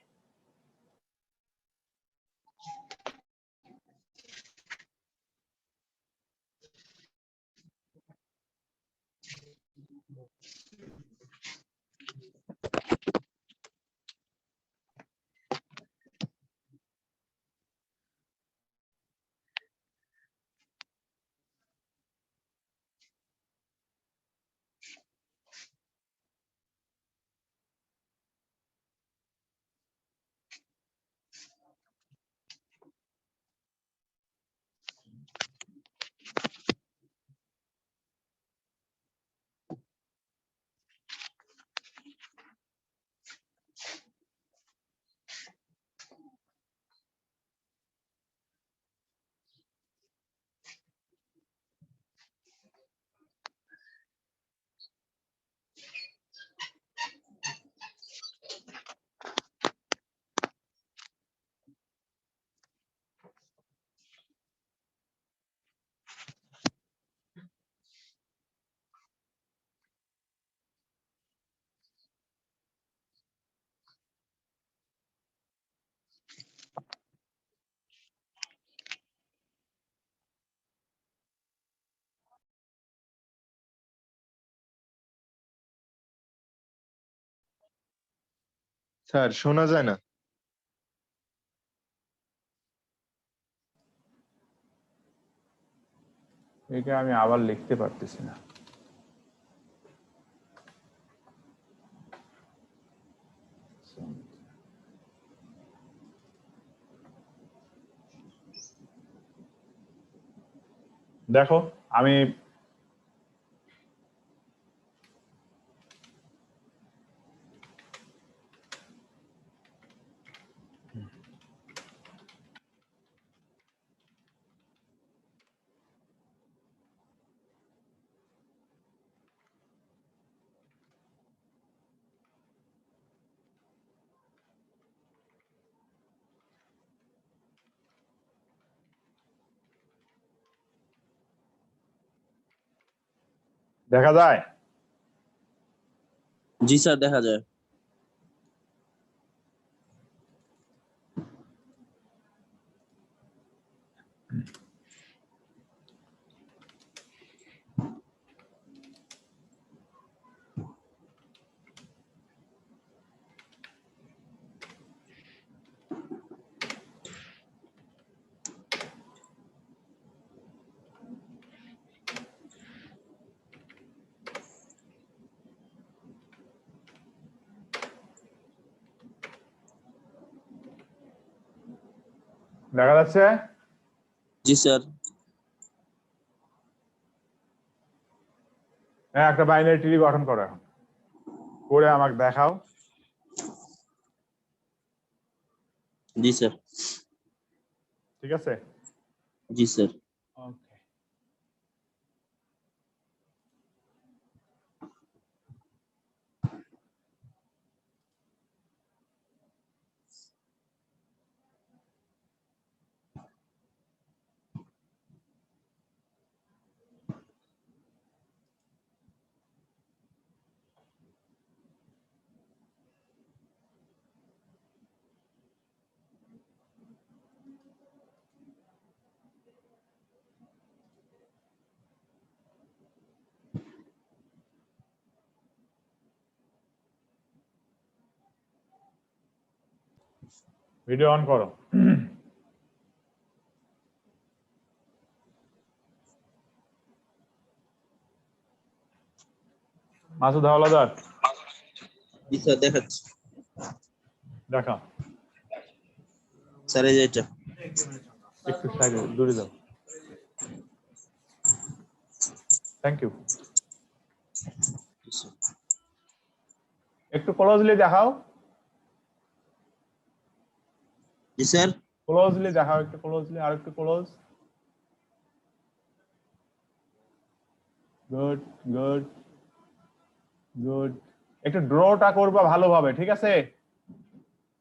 স্যার শোনা যায় না। এটা আমি আবার লিখতে পারতেছি না। দেখো আমি দেখা যায়। জি স্যার দেখা যায়। দেখা যাচ্ছে। জি স্যার। হ্যাঁ একটা বাইনারি ট্রি গঠন করো এখন, করে আমাকে দেখাও। জি স্যার। ঠিক আছে। জি স্যার। ওকে ভিডিও অন করো। মাসুদ হাওলাদার জি স্যার দেখাচ্ছি। দেখা স্যার এই যে এটা। একটু সাইডে দূরে যাও। Thank you. জি স্যার। একটু ক্লোজলি দেখাও, জি স্যার। ক্লোজলি দেখাও, একটু ক্লোজলি, আর একটু ক্লোজ। Good good good. একটু ড্রটা করবা ভালোভাবে, ঠিক আছে?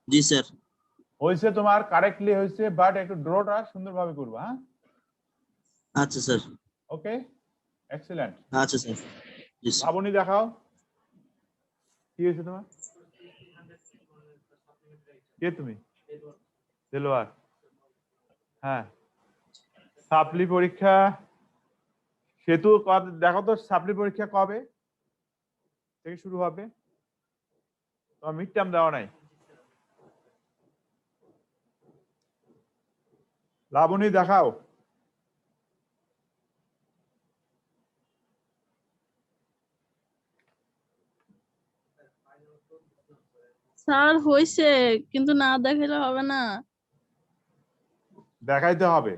জি স্যার। হয়েছে তোমার, কারেক্টলি হয়েছে, বাট একটু ড্রটা সুন্দরভাবে করবা। হ্যাঁ, আচ্ছা স্যার। ওকে, এক্সিলেন্ট। আচ্ছা স্যার। জি স্যার। লাবণী দেখাও, কি হয়েছে তোমার? কে তুমি? দেলোয়ার। হ্যাঁ, সাপ্লি পরীক্ষা। সেতু দেখো তো, সাপ্লি পরীক্ষা কবে থেকে শুরু হবে? তোমার মিড টার্ম দেওয়া নাই। লাবণী দেখাও। স্যার হইছে, কিন্তু না দেখাইলে হবে না। দেখাইতে হবে,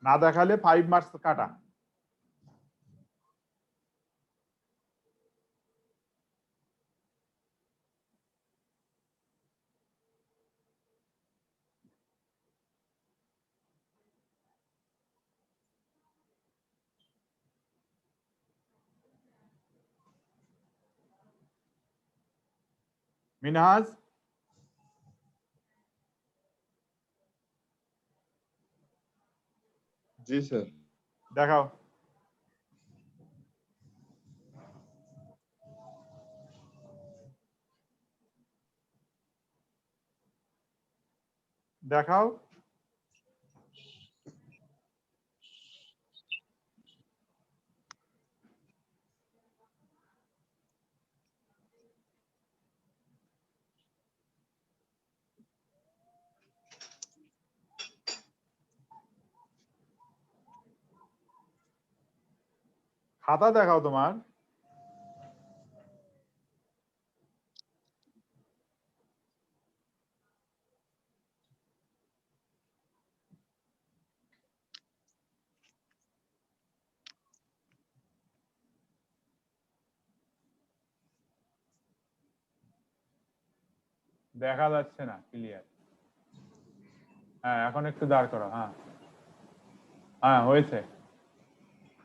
না দেখালে 5 মার্কস কাটা। মিনহাজ জি স্যার। দেখাও। দেখাও। খাতা দেখাও তোমার। দেখা যাচ্ছে না ক্লিয়ার। হ্যাঁ, এখন একটু দাঁড় করো। হ্যাঁ হ্যাঁ, হয়েছে।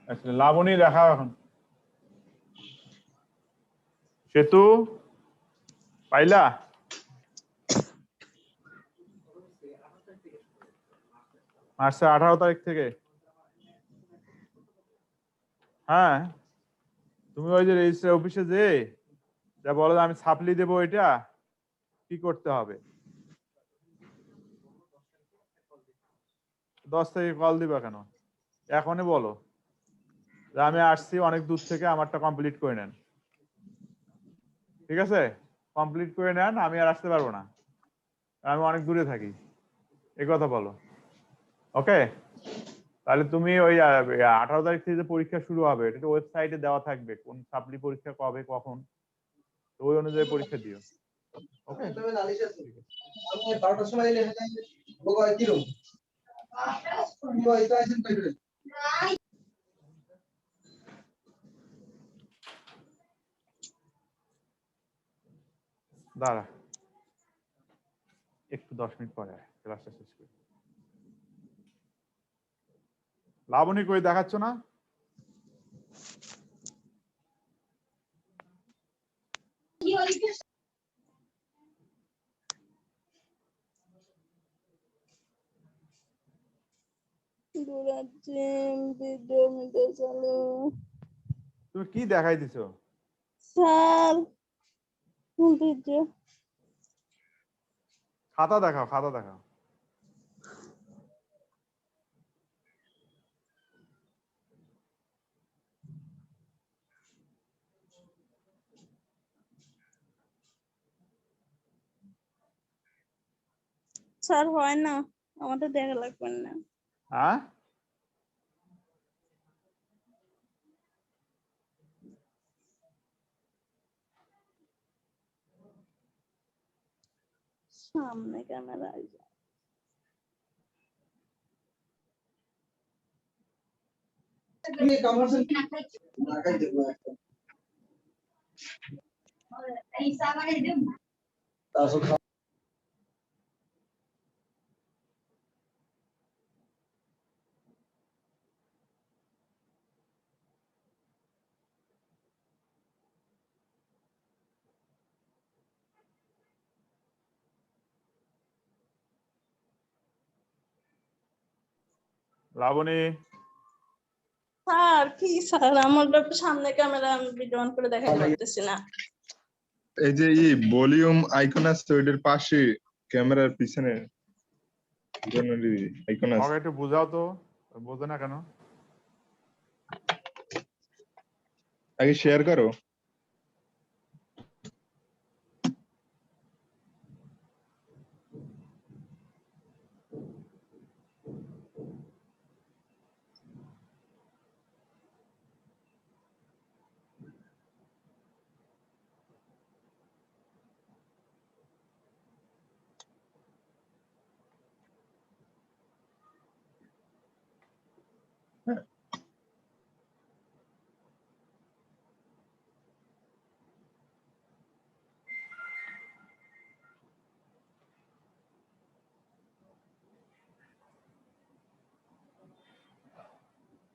আচ্ছা, লাবণী দেখাও এখন। সেতু পাইলা? মার্চের 18 তারিখ থেকে। হ্যাঁ, তুমি ওই যে রেজিস্ট্রার অফিসে যে যা বলো যে আমি সাপ্লি দেবো, এটা কি করতে হবে? 10 তারিখে কল দিবা কেন? এখনই বলো যে আমি আসছি অনেক দূর থেকে, আমারটা কমপ্লিট করে নেন। ঠিক আছে, কমপ্লিট করে নেন, আমি আর আসতে পারবো না, আমি অনেক দূরে থাকি, এই কথা বলো। ওকে, তাহলে তুমি ওই 18 তারিখ থেকে যে পরীক্ষা শুরু হবে, এটা ওয়েবসাইটে দেওয়া থাকবে কোন সাপ্লি পরীক্ষা কবে কখন, তো ওই অনুযায়ী পরীক্ষা দিও। ওকে, আমি 12টার সময় এলে বগো কিরম এটা আইছেন কইরে দাঁড়া একটু 10 মিনিট পরে ক্লাসটা শেষ করি। লাবণী কই দেখাচ্ছ না? ভিডিও চালু। তুমি কি দেখাই দিছো? Sir video. খাতা দেখাও, খাতা দেখাও। স্যার হয় না, আমাদের দেখা লাগবে না। হ্যাঁ সামনে ক্যামেরা। লাবণী স্যার কি স্যার, আমার সামনে ক্যামেরা, আমি ভিডিও অন করে দেখাতে পারতেছি না। এই যে ভলিউম আইকন আছে ওইটার পাশে ক্যামেরার পিছনে আইকন আছে। আমাকে একটু বুঝাও তো, বোঝে না কেন? আগে শেয়ার করো।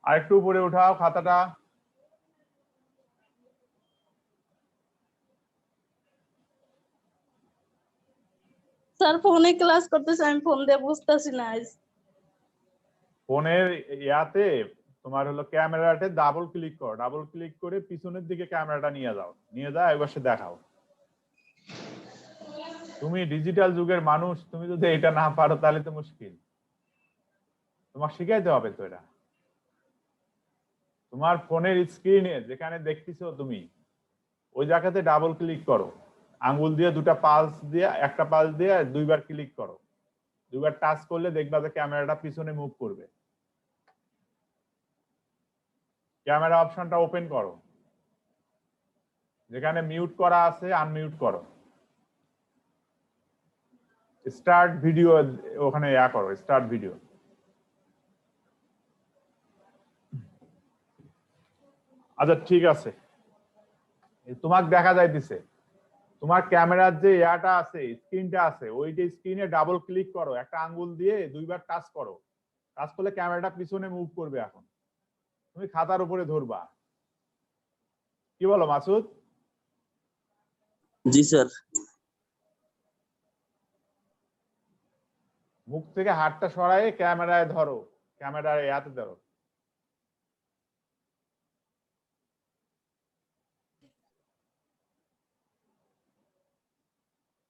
আর একটু উপরে উঠাও খাতাটা। স্যার ফোনে ক্লাস করতেছে, আমি ফোন দিয়ে বুঝতেছি না। ফোনের ইয়াতে তোমার হলো ক্যামেরাতে ডাবল ক্লিক করো, ডাবল ক্লিক করে পিছনের দিকে ক্যামেরাটা নিয়ে যাও, নিয়ে যাও এবার সে দেখাও। তুমি ডিজিটাল যুগের মানুষ, তুমি যদি এটা না পারো তাহলে তো মুশকিল। তোমাকে শিখাইতে হবে তো এটা। তোমার ফোনের স্ক্রিনে যেখানে দেখতেছো তুমি, ওই জায়গাতে ডাবল ক্লিক করো, আঙ্গুল দিয়ে দুটা পালস দিয়ে, একটা পালস দিয়ে দুইবার ক্লিক করো, দুইবার টাচ করলে দেখবা যে ক্যামেরাটা পিছনে মুভ করবে। ক্যামেরা অপশনটা ওপেন করো, যেখানে মিউট করা আছে আনমিউট করো, স্টার্ট ভিডিও ওখানে ইয়া করো, স্টার্ট ভিডিও। আচ্ছা ঠিক আছে, তোমাকে দেখা যাইতেছে তোমার ক্যামেরার যে ইয়াটা আছে, স্ক্রিনটা আছে, ওইটা স্ক্রিনে ডাবল ক্লিক করো, একটা আঙ্গুল দিয়ে দুইবার টাচ করো, টাচ করলে ক্যামেরাটা পিছনে মুভ করবে। এখন তুমি খাতার উপরে ধরবা। কি বলো মাসুদ? জি স্যার। মুখ থেকে হাতটা সরাই ক্যামেরায় ধরো, ক্যামেরার ইয়াতে ধরো।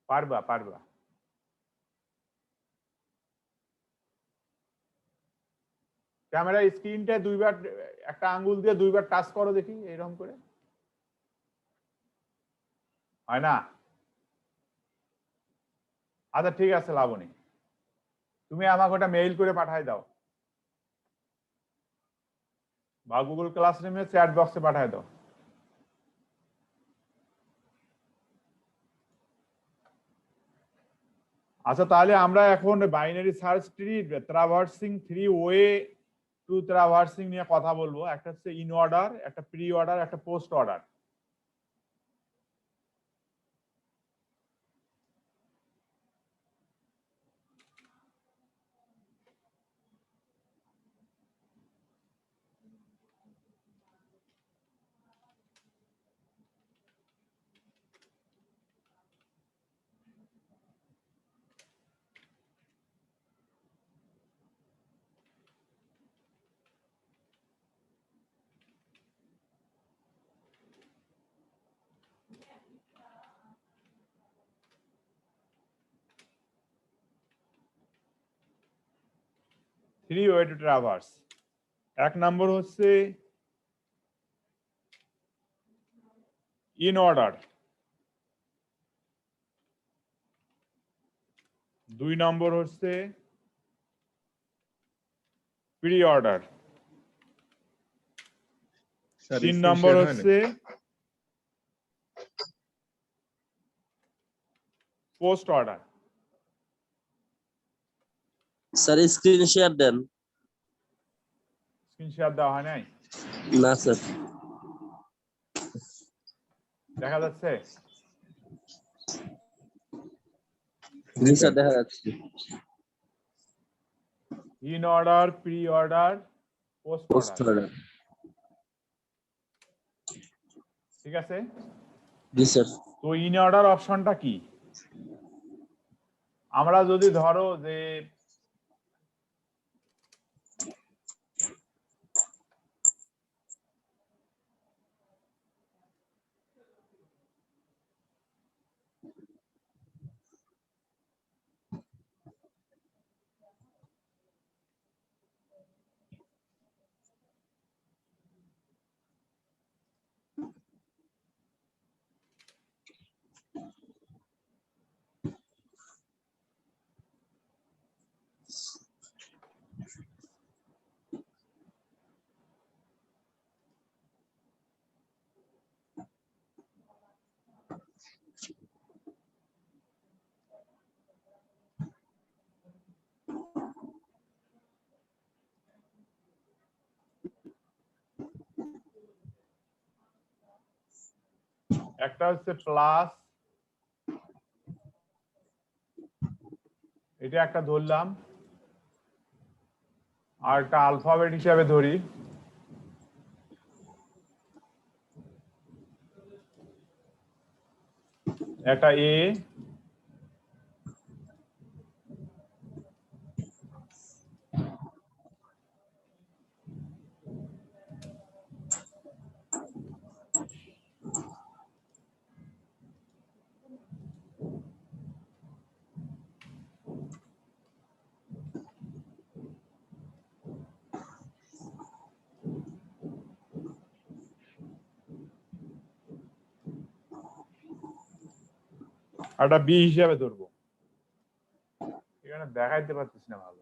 পারবা পারবা। ক্যামেরা স্ক্রিনটা দুইবার, একটা আঙ্গুল দিয়ে দুইবার টাচ করো দেখি, এরকম করে হয় না? আচ্ছা ঠিক আছে লাবণী, তুমি আমাকে ওটা মেইল করে পাঠাই দাও বা গুগল ক্লাসরুমে চ্যাট বক্সে পাঠাই দাও। আচ্ছা তাহলে আমরা এখন binary search tree, traversing three way to traversing নিয়ে কথা বলবো। একটা হচ্ছে ইন অর্ডার, একটা প্রি অর্ডার, একটা post order. Three way to traverse. এক নম্বর হচ্ছে ইন অর্ডার, 2 নম্বর হচ্ছে pre order, sir 3 screen number share হয় না হচ্ছে post order. Sir screen share দেন। স্ক্রিন শেয়ার দেওয়া হয় নাই, না স্যার। দেখা যাচ্ছে? জি স্যার দেখা যাচ্ছে। In order, pre order, post post order, order. ঠিক আছে? জি স্যার। তো ইন অর্ডার অপশনটা কি? আমরা যদি ধরো যে একটা হচ্ছে প্লাস, এটা একটা ধরলাম, আর একটা আলফাবেট হিসাবে ধরি, একটা এ, একটা বি হিসাবে ধরবো। এখানে দেখাইতে পারতেছি না ভালো।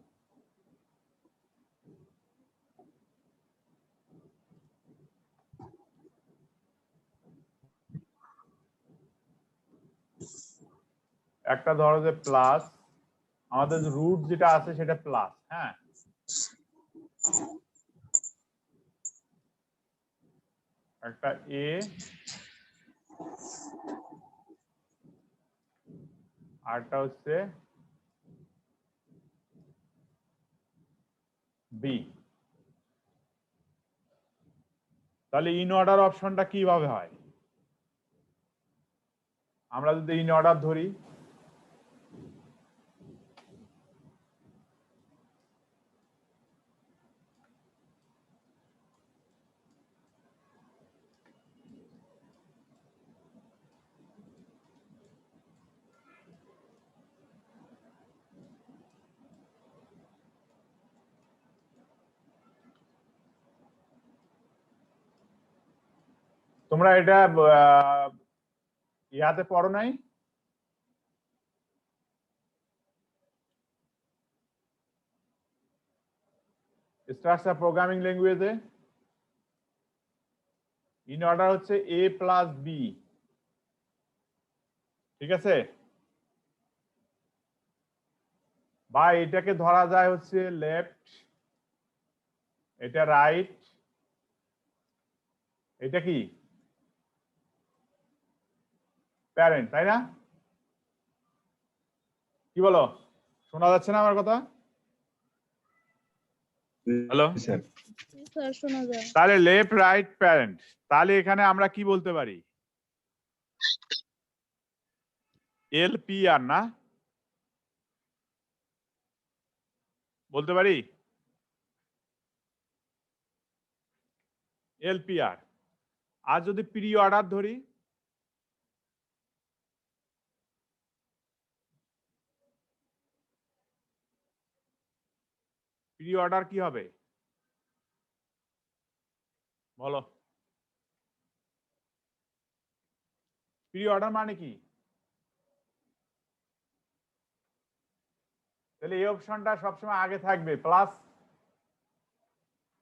একটা ধরো যে প্লাস, আমাদের রুট যেটা আছে সেটা প্লাস, হ্যাঁ, একটা এ, আরটা হচ্ছে বি। তাহলে ইন অর্ডার অপশনটা কিভাবে হয়? আমরা যদি ইন অর্ডার ধরি, তোমরা এটা ইয়াতে পড়ো নাই? স্ট্রাকচার প্রোগ্রামিং ল্যাঙ্গুয়েজে ইন অর্ডার হচ্ছে এ প্লাস বি, ঠিক আছে? বা এটাকে ধরা যায় হচ্ছে লেফট, এটা রাইট, এটা কি প্যারেন্ট, তাই না? কি বলো, শোনা যাচ্ছে না আমার কথা? হ্যালো, স্যার স্যার শোনা যায়। তাহলে লেফট রাইট প্যারেন্ট, তাহলে এখানে আমরা কি বলতে পারি? এল পি আর, না বলতে পারি এল পি আর। আর যদি প্রি অর্ডার ধরি, প্রি অর্ডার কি হবে বলো? প্রি অর্ডার মানে কি? তাহলে এই অপশনটা সবসময় আগে থাকবে প্লাস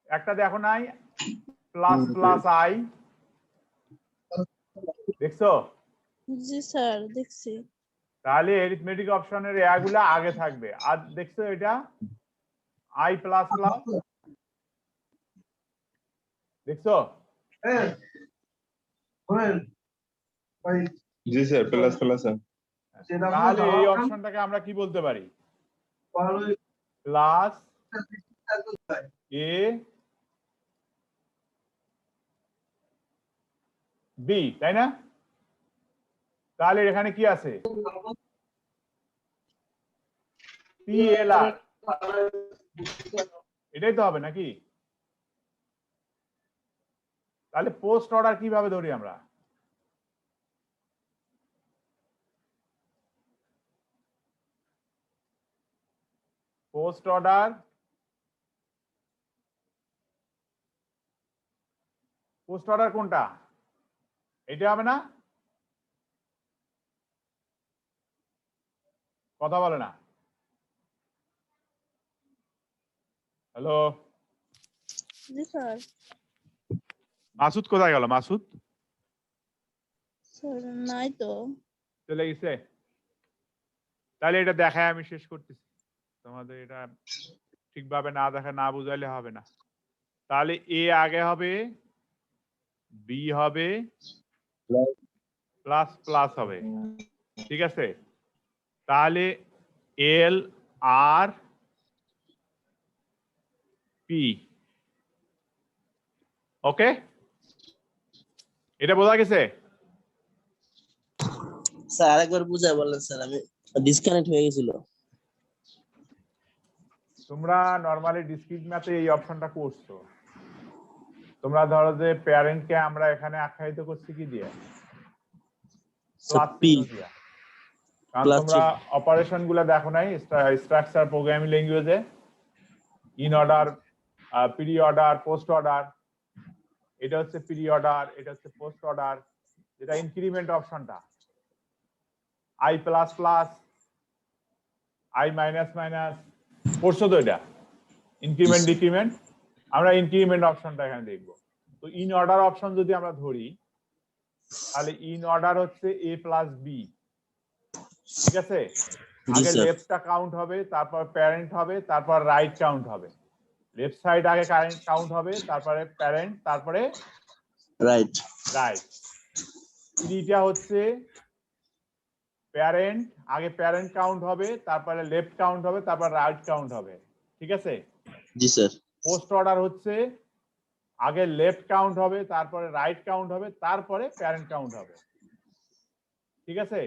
একটা দেখো নাই প্লাস প্লাস আই দেখছো জি স্যার দেখছি। তাহলে এরিথমেটিক অপশনের এগুলা আগে থাকবে আর দেখছো এটা আই প্লাস প্লাস দেখছো জি স্যার প্লাস প্লাস তাহলে এই অপশনটাকে আমরা কি বলতে পারি প্লাস এ বি তাই না তাহলে এখানে কি আছে পি এল আর এটাই তো হবে নাকি তাহলে পোস্ট অর্ডার কিভাবে ধরি আমরা পোস্ট অর্ডার কোনটা এটা হবে না কথা বলে না হ্যালো জি স্যার। মাসুদ কোথায় গেল মাসুদ স্যার নাই তো। চলে গেছে তাহলে এটা দেখায় আমি শেষ করতেছি তোমাদের এটা ঠিকভাবে না দেখা না বুঝাইলে হবে না তাহলে এ আগে হবে বি হবে প্লাস প্লাস হবে ঠিক আছে তাহলে এল আর পি ওকে এটা বোঝা গেছে স্যার আরেকবার বুঝায় বলেন স্যার, আমি ডিসকানেক্ট হয়ে গেছিল। তোমরা নরমালি ডিসক্রিট ম্যাথে এই অপশনটা করছো তোমরা ধরো যে প্যারেন্টকে আমরা এখানে আখ্যায়িত করছি কি দিয়ে প্লাস পি চিহ্ন দিয়া কারণ প্লাস তোমরা অপারেশন গুলা দেখো নাই স্ট্রাকচার প্রোগ্রামিং ল্যাঙ্গুয়েজে in order pre order post order এটা হচ্ছে প্রি অর্ডার এটা হচ্ছে পোস্ট অর্ডার যেটা ইনক্রিমেন্ট অপশনটা I plus plus I minus minus পড়ছো তো এটা ইনক্রিমেন্ট ডিক্রিমেন্ট আমরা ইনক্রিমেন্ট অপশনটা এখানে দেখবো তো ইন অর্ডার অপশন যদি আমরা ধরি তাহলে ইন অর্ডার হচ্ছে এ প্লাস বি ঠিক আছে আগে লেফটটা কাউন্ট হবে তারপর প্যারেন্ট হবে তারপর রাইট কাউন্ট হবে লেফট সাইড আগে কাউন্ট হবে তারপরে প্যারেন্ট তারপরে রাইট রাইট থ্রিটা হচ্ছে প্যারেন্ট আগে প্যারেন্ট কাউন্ট হবে তারপরে লেফট কাউন্ট হবে তারপর রাইট কাউন্ট হবে ঠিক আছে জি স্যার। পোস্ট অর্ডার হচ্ছে আগে লেফট কাউন্ট হবে তারপরে রাইট কাউন্ট হবে তারপরে প্যারেন্ট কাউন্ট হবে ঠিক আছে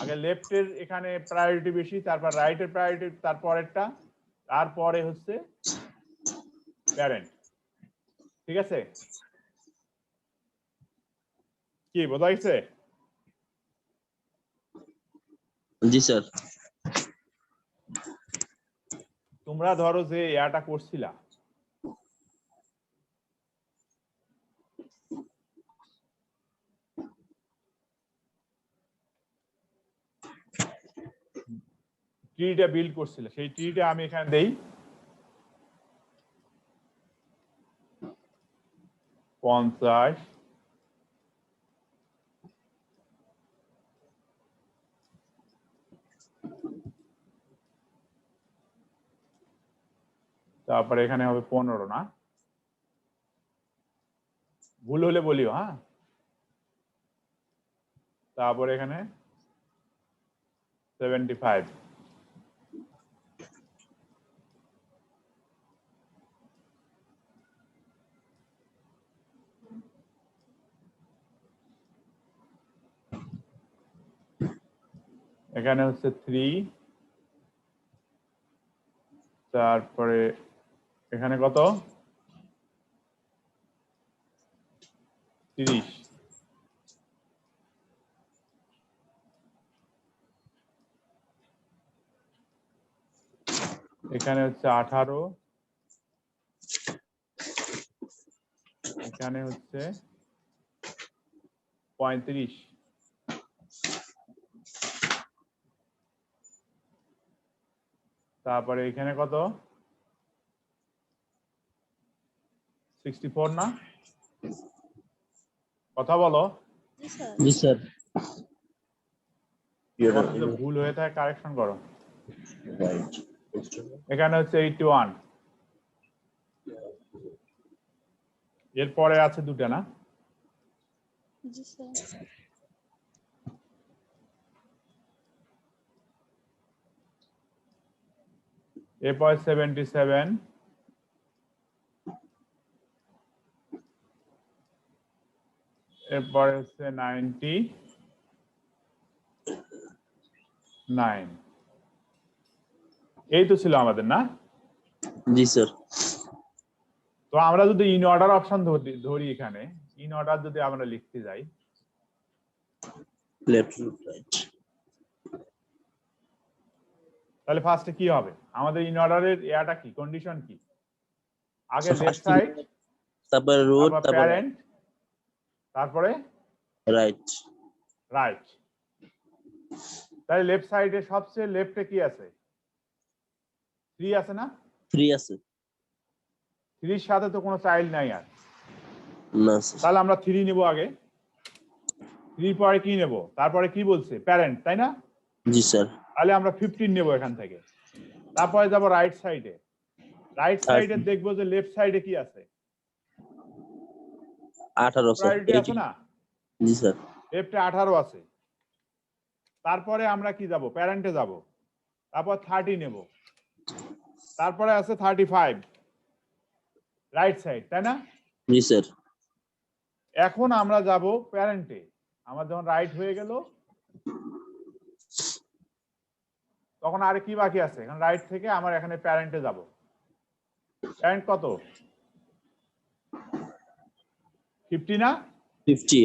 আগে লেফটের এখানে প্রায়োরিটি বেশি তারপর রাইটের প্রায়োরিটি তারপরেরটা তারপরে হচ্ছে প্যারেন্ট ঠিক আছে কি বোঝা গেছে জি স্যার। তোমরা ধরো যে ইয়াটা করছিলা ট্রিটা বিল্ড করছিলে সেই ট্রিটা আমি এখানে দেই 50 তারপরে এখানে হবে 15 না ভুল হলে বলিও হ্যাঁ তারপরে এখানে 75 এখানে হচ্ছে 3 তারপরে এখানে কত 30 এখানে হচ্ছে 18 এখানে হচ্ছে 35 তারপরে এখানে কত 64 না কথা বলো জি স্যার জি স্যার যদি ভুল হয়ে থাকে কারেকশন করো রাইট এখানে হচ্ছে 81 এরপরে আছে দুটো না জি স্যার এরপরে 77 এরপরে হচ্ছে 99 এই তো ছিল আমাদের না জি স্যার তো আমরা যদি ইন অর্ডার অপশন ধরি এখানে ইন অর্ডার যদি আমরা লিখতে যাই লেফট রাইট তাহলে ফার্স্টে কি হবে আমাদের ইন অর্ডারের ইয়াটা কি কন্ডিশন কি আগে লেফট সাইড তারপরে রুট তারপর তারপরে প্যারেন্ট তারপরে রাইট রাইট তাহলে লেফট সাইডে সবচেয়ে লেফটে কি আছে 3 আছে না 3 আছে 3 এর সাথে তো কোনো চাইল্ড নাই আর না স্যার তাহলে আমরা 3 নেব আগে 3 পরে কি নেব তারপরে কি বলছে প্যারেন্ট তাই না জি স্যার তাহলে আমরা 15 নেব এখান থেকে তারপরে যাব রাইট সাইডে দেখবো যে লেফট সাইডে কি আছে 18 স্যার প্রায়োরিটি আছে না জি স্যার লেফটে 18 আছে তারপরে আমরা কি যাব প্যারেন্টে যাব তারপর 30 নেব তারপরে আছে 35 রাইট সাইড তাই না জি স্যার এখন আমরা যাব প্যারেন্টে আমার যখন রাইট হয়ে গেল তখন আর কি বাকি আছে এখন রাইট থেকে আমার এখানে প্যারেন্টে যাব প্যারেন্ট কত 50 না 50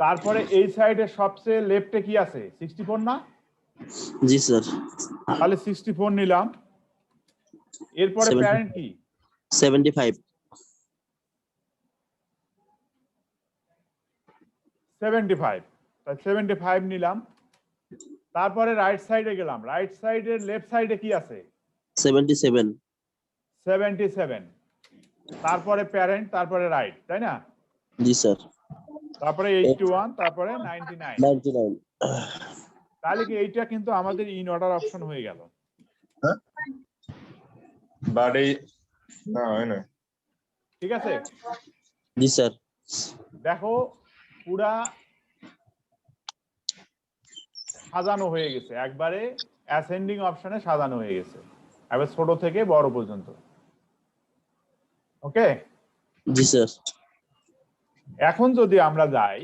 তারপরে এই সাইডে সবচেয়ে লেফটে কি আছে 64 না জি স্যার তাহলে 64 নিলাম এরপরে 70 প্যারেন্ট কি 75 75 তাই 75 নিলাম তারপরে রাইট সাইডে গেলাম রাইট সাইডের লেফট সাইডে কি আছে 77 77 তারপরে প্যারেন্ট তারপরে রাইট তাই না জি স্যার তারপরে 81 তারপরে 99 99 তাহলে কি এইটা কিন্তু আমাদের ইন অর্ডার অপশন হয়ে গেল বাড়ি না হয় না ঠিক আছে জি স্যার দেখো পুরা সাজানো হয়ে গেছে একবারে অ্যাসেন্ডিং অপশনে সাজানো হয়ে গেছে এবার ছোট থেকে বড় পর্যন্ত ওকে জি স্যার এখন যদি আমরা যাই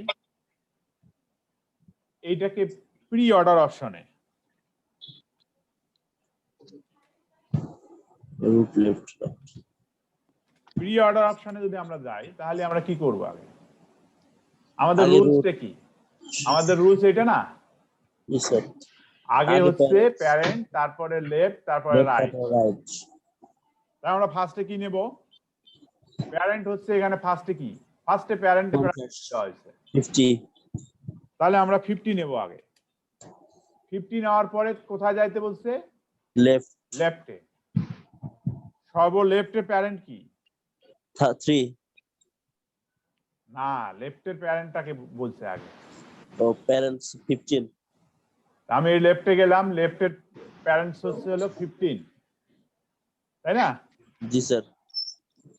এইটাকে প্রি অর্ডার অপশনে root left right pre order অপশনে যদি আমরা যাই তাহলে আমরা কি করব আগে আমাদের আগে রুলসটা কি আমাদের রুলস এটা না জি স্যার আগে আগে হচ্ছে parent, প্যারেন্ট তারপরে লেফট তারপরে রাইট রাইট তাই আমরা ফার্স্টে কি নেব প্যারেন্ট হচ্ছে এখানে ফার্স্টে কি ফার্স্টে প্যারেন্টে দেওয়া হয়েছে 50 তাহলে আমরা 50 নেব আগে 50 নেওয়ার পরে কোথায় যাইতে বলছে লেফট লেফটে সর্ব লেফটে প্যারেন্ট কি 3 না লেফটের প্যারেন্টটাকে বলছে আগে ও প্যারেন্টস 15 আমি এই লেফটে গেলাম লেফটের প্যারেন্টস হচ্ছে হলো 15 তাই না জি স্যার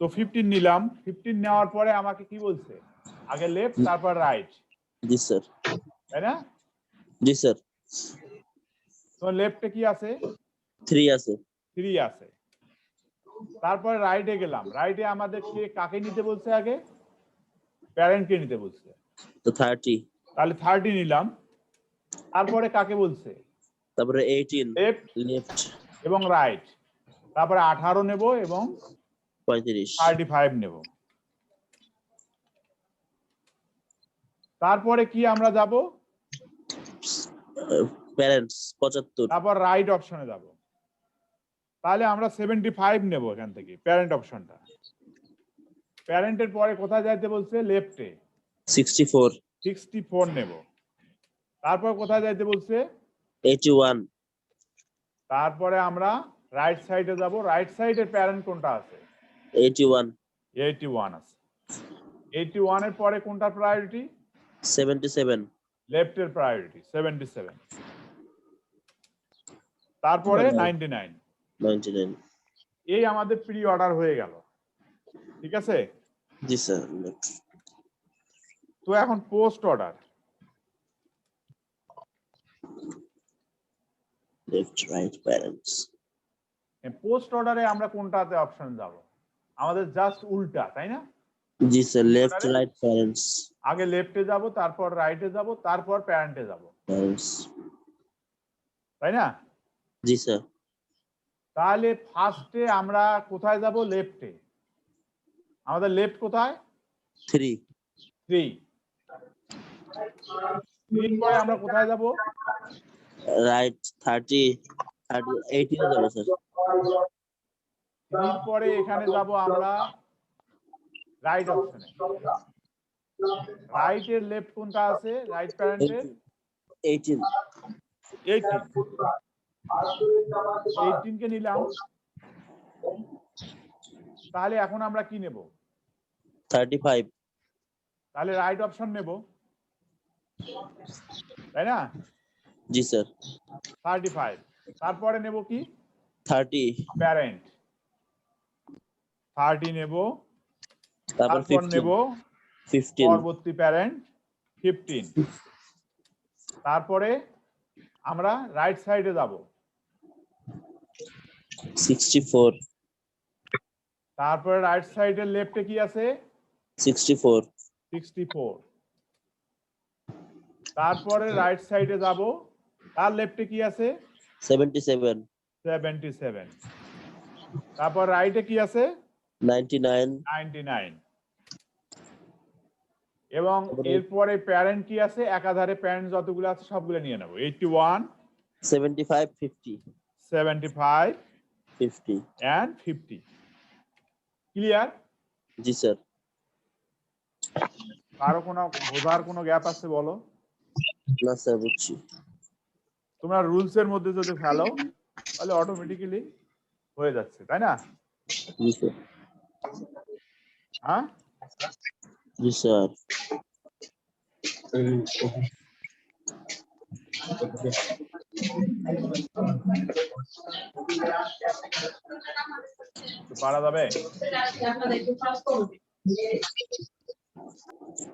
তো 15 নিলাম 15 নেওয়ার পরে আমাকে কি বলছে আগে লেফট তারপর রাইট জি স্যার তাই না জি স্যার তো লেফটে কি আছে 3 আছে 3 আছে তারপরে রাইটে গেলাম রাইটে আমাদের কাকে নিতে বলছে আগে প্যারেন্টকে নিতে বলছে তো 30 তাহলে 30 নিলাম তারপরে কাকে বলছে তারপরে 18 লেফট লেফট এবং রাইট তারপরে 18 নেব এবং 35 35 নেব তারপরে কি আমরা যাব প্যারেন্টস 75 তারপর রাইট অপশনে যাব তাহলে আমরা 75 নেব এখান থেকে প্যারেন্ট অপশনটা প্যারেন্টের পরে কোথায় যাইতে বলছে লেফটে 64 64 নেব তারপর কোথায় যাইতে বলছে 81 তারপরে আমরা রাইট সাইডে যাব, রাইট সাইডের প্যারেন্ট কোনটা আছে? 81 81 আছে। 81 এর পরে কোনটার প্রায়োরিটি? 77 লেফটের প্রায়োরিটি 77। তারপরে 99। 99 এই আমাদের প্রি অর্ডার হয়ে গেল, ঠিক আছে? জি স্যার। তো এখন post order. Left right parents. Post অর্ডারে আমরা কোনটাতে অপশন যাব? আমাদের জাস্ট উল্টা, তাই না? জি স্যার, লেফট রাইট প্যারেন্টস। আগে লেফটে যাব, তারপর রাইটে যাব, তারপর প্যারেন্টে যাব, প্যারেন্টস, তাই না? জি স্যার। তাহলে ফার্স্টে আমরা কোথায় যাব? লেফটে। আমাদের লেফট কোথায়? 3 3। 3 পরে আমরা কোথায় যাব? রাইট 30 18 এ যাব স্যার। 3 পরে এখানে যাব আমরা রাইট অপশনে। রাইট এর লেফট কোনটা আছে? রাইট প্যারেন্টের 18 18 কে নিলাম। তাহলে এখন আমরা কি নেব? 35। তাহলে রাইট অপশন নেব, তাই না? জি স্যার। 35। তারপরে নেব কি? 30। প্যারেন্ট 30 নেব। তারপর তারপর নেব 15। পরবর্তী প্যারেন্ট 15। তারপরে আমরা রাইট সাইডে যাব। 64। তারপরে রাইট সাইডের লেফটে কি আছে? 64। 64। তারপরে রাইট সাইডে যাব, তার লেফটে কি আছে? 77। 77। তারপর রাইটে কি আছে? 99। 99। এবং এরপরে প্যারেন্ট কি আছে? একাধারে প্যারেন্ট যতগুলো আছে সবগুলো নিয়ে নেব। 81, 75, 50। 75 50। and 50। ক্লিয়ার? জি স্যার। কারো কোনো বোঝার কোনো গ্যাপ আছে বলো? না স্যার, বুঝছি। তোমরা রুলস এর মধ্যে যদি ফেলো তাহলে অটোমেটিক্যালি হয়ে যাচ্ছে, তাই না? জি স্যার। হ্যাঁ, জি স্যার। পারা যাবে?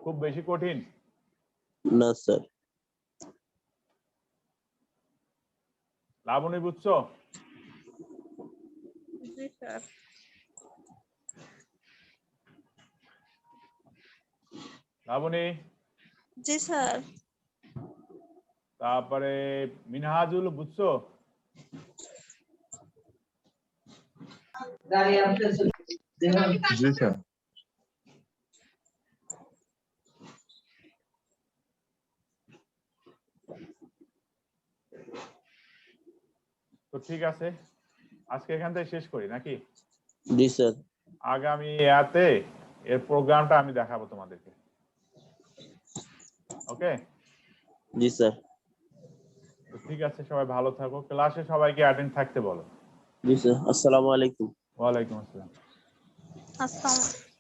খুব বেশি কঠিন না স্যার। লাবণী, বুঝছো? জি স্যার। লাবণী, জি স্যার। তারপরে মিনহাজুল, বুঝছো? জি স্যার। তো ঠিক আছে, আজকে এখান থেকে শেষ করি নাকি? জি স্যার। আগামী ইয়াতে এর প্রোগ্রামটা আমি দেখাবো তোমাদেরকে। ওকে? জি স্যার। তো ঠিক আছে, সবাই ভালো থাকো। ক্লাসে সবাইকে অ্যাটেন্ড থাকতে বলো। জি স্যার। আসসালামু আলাইকুম। ওয়ালাইকুম আসসালাম। আসসালাম।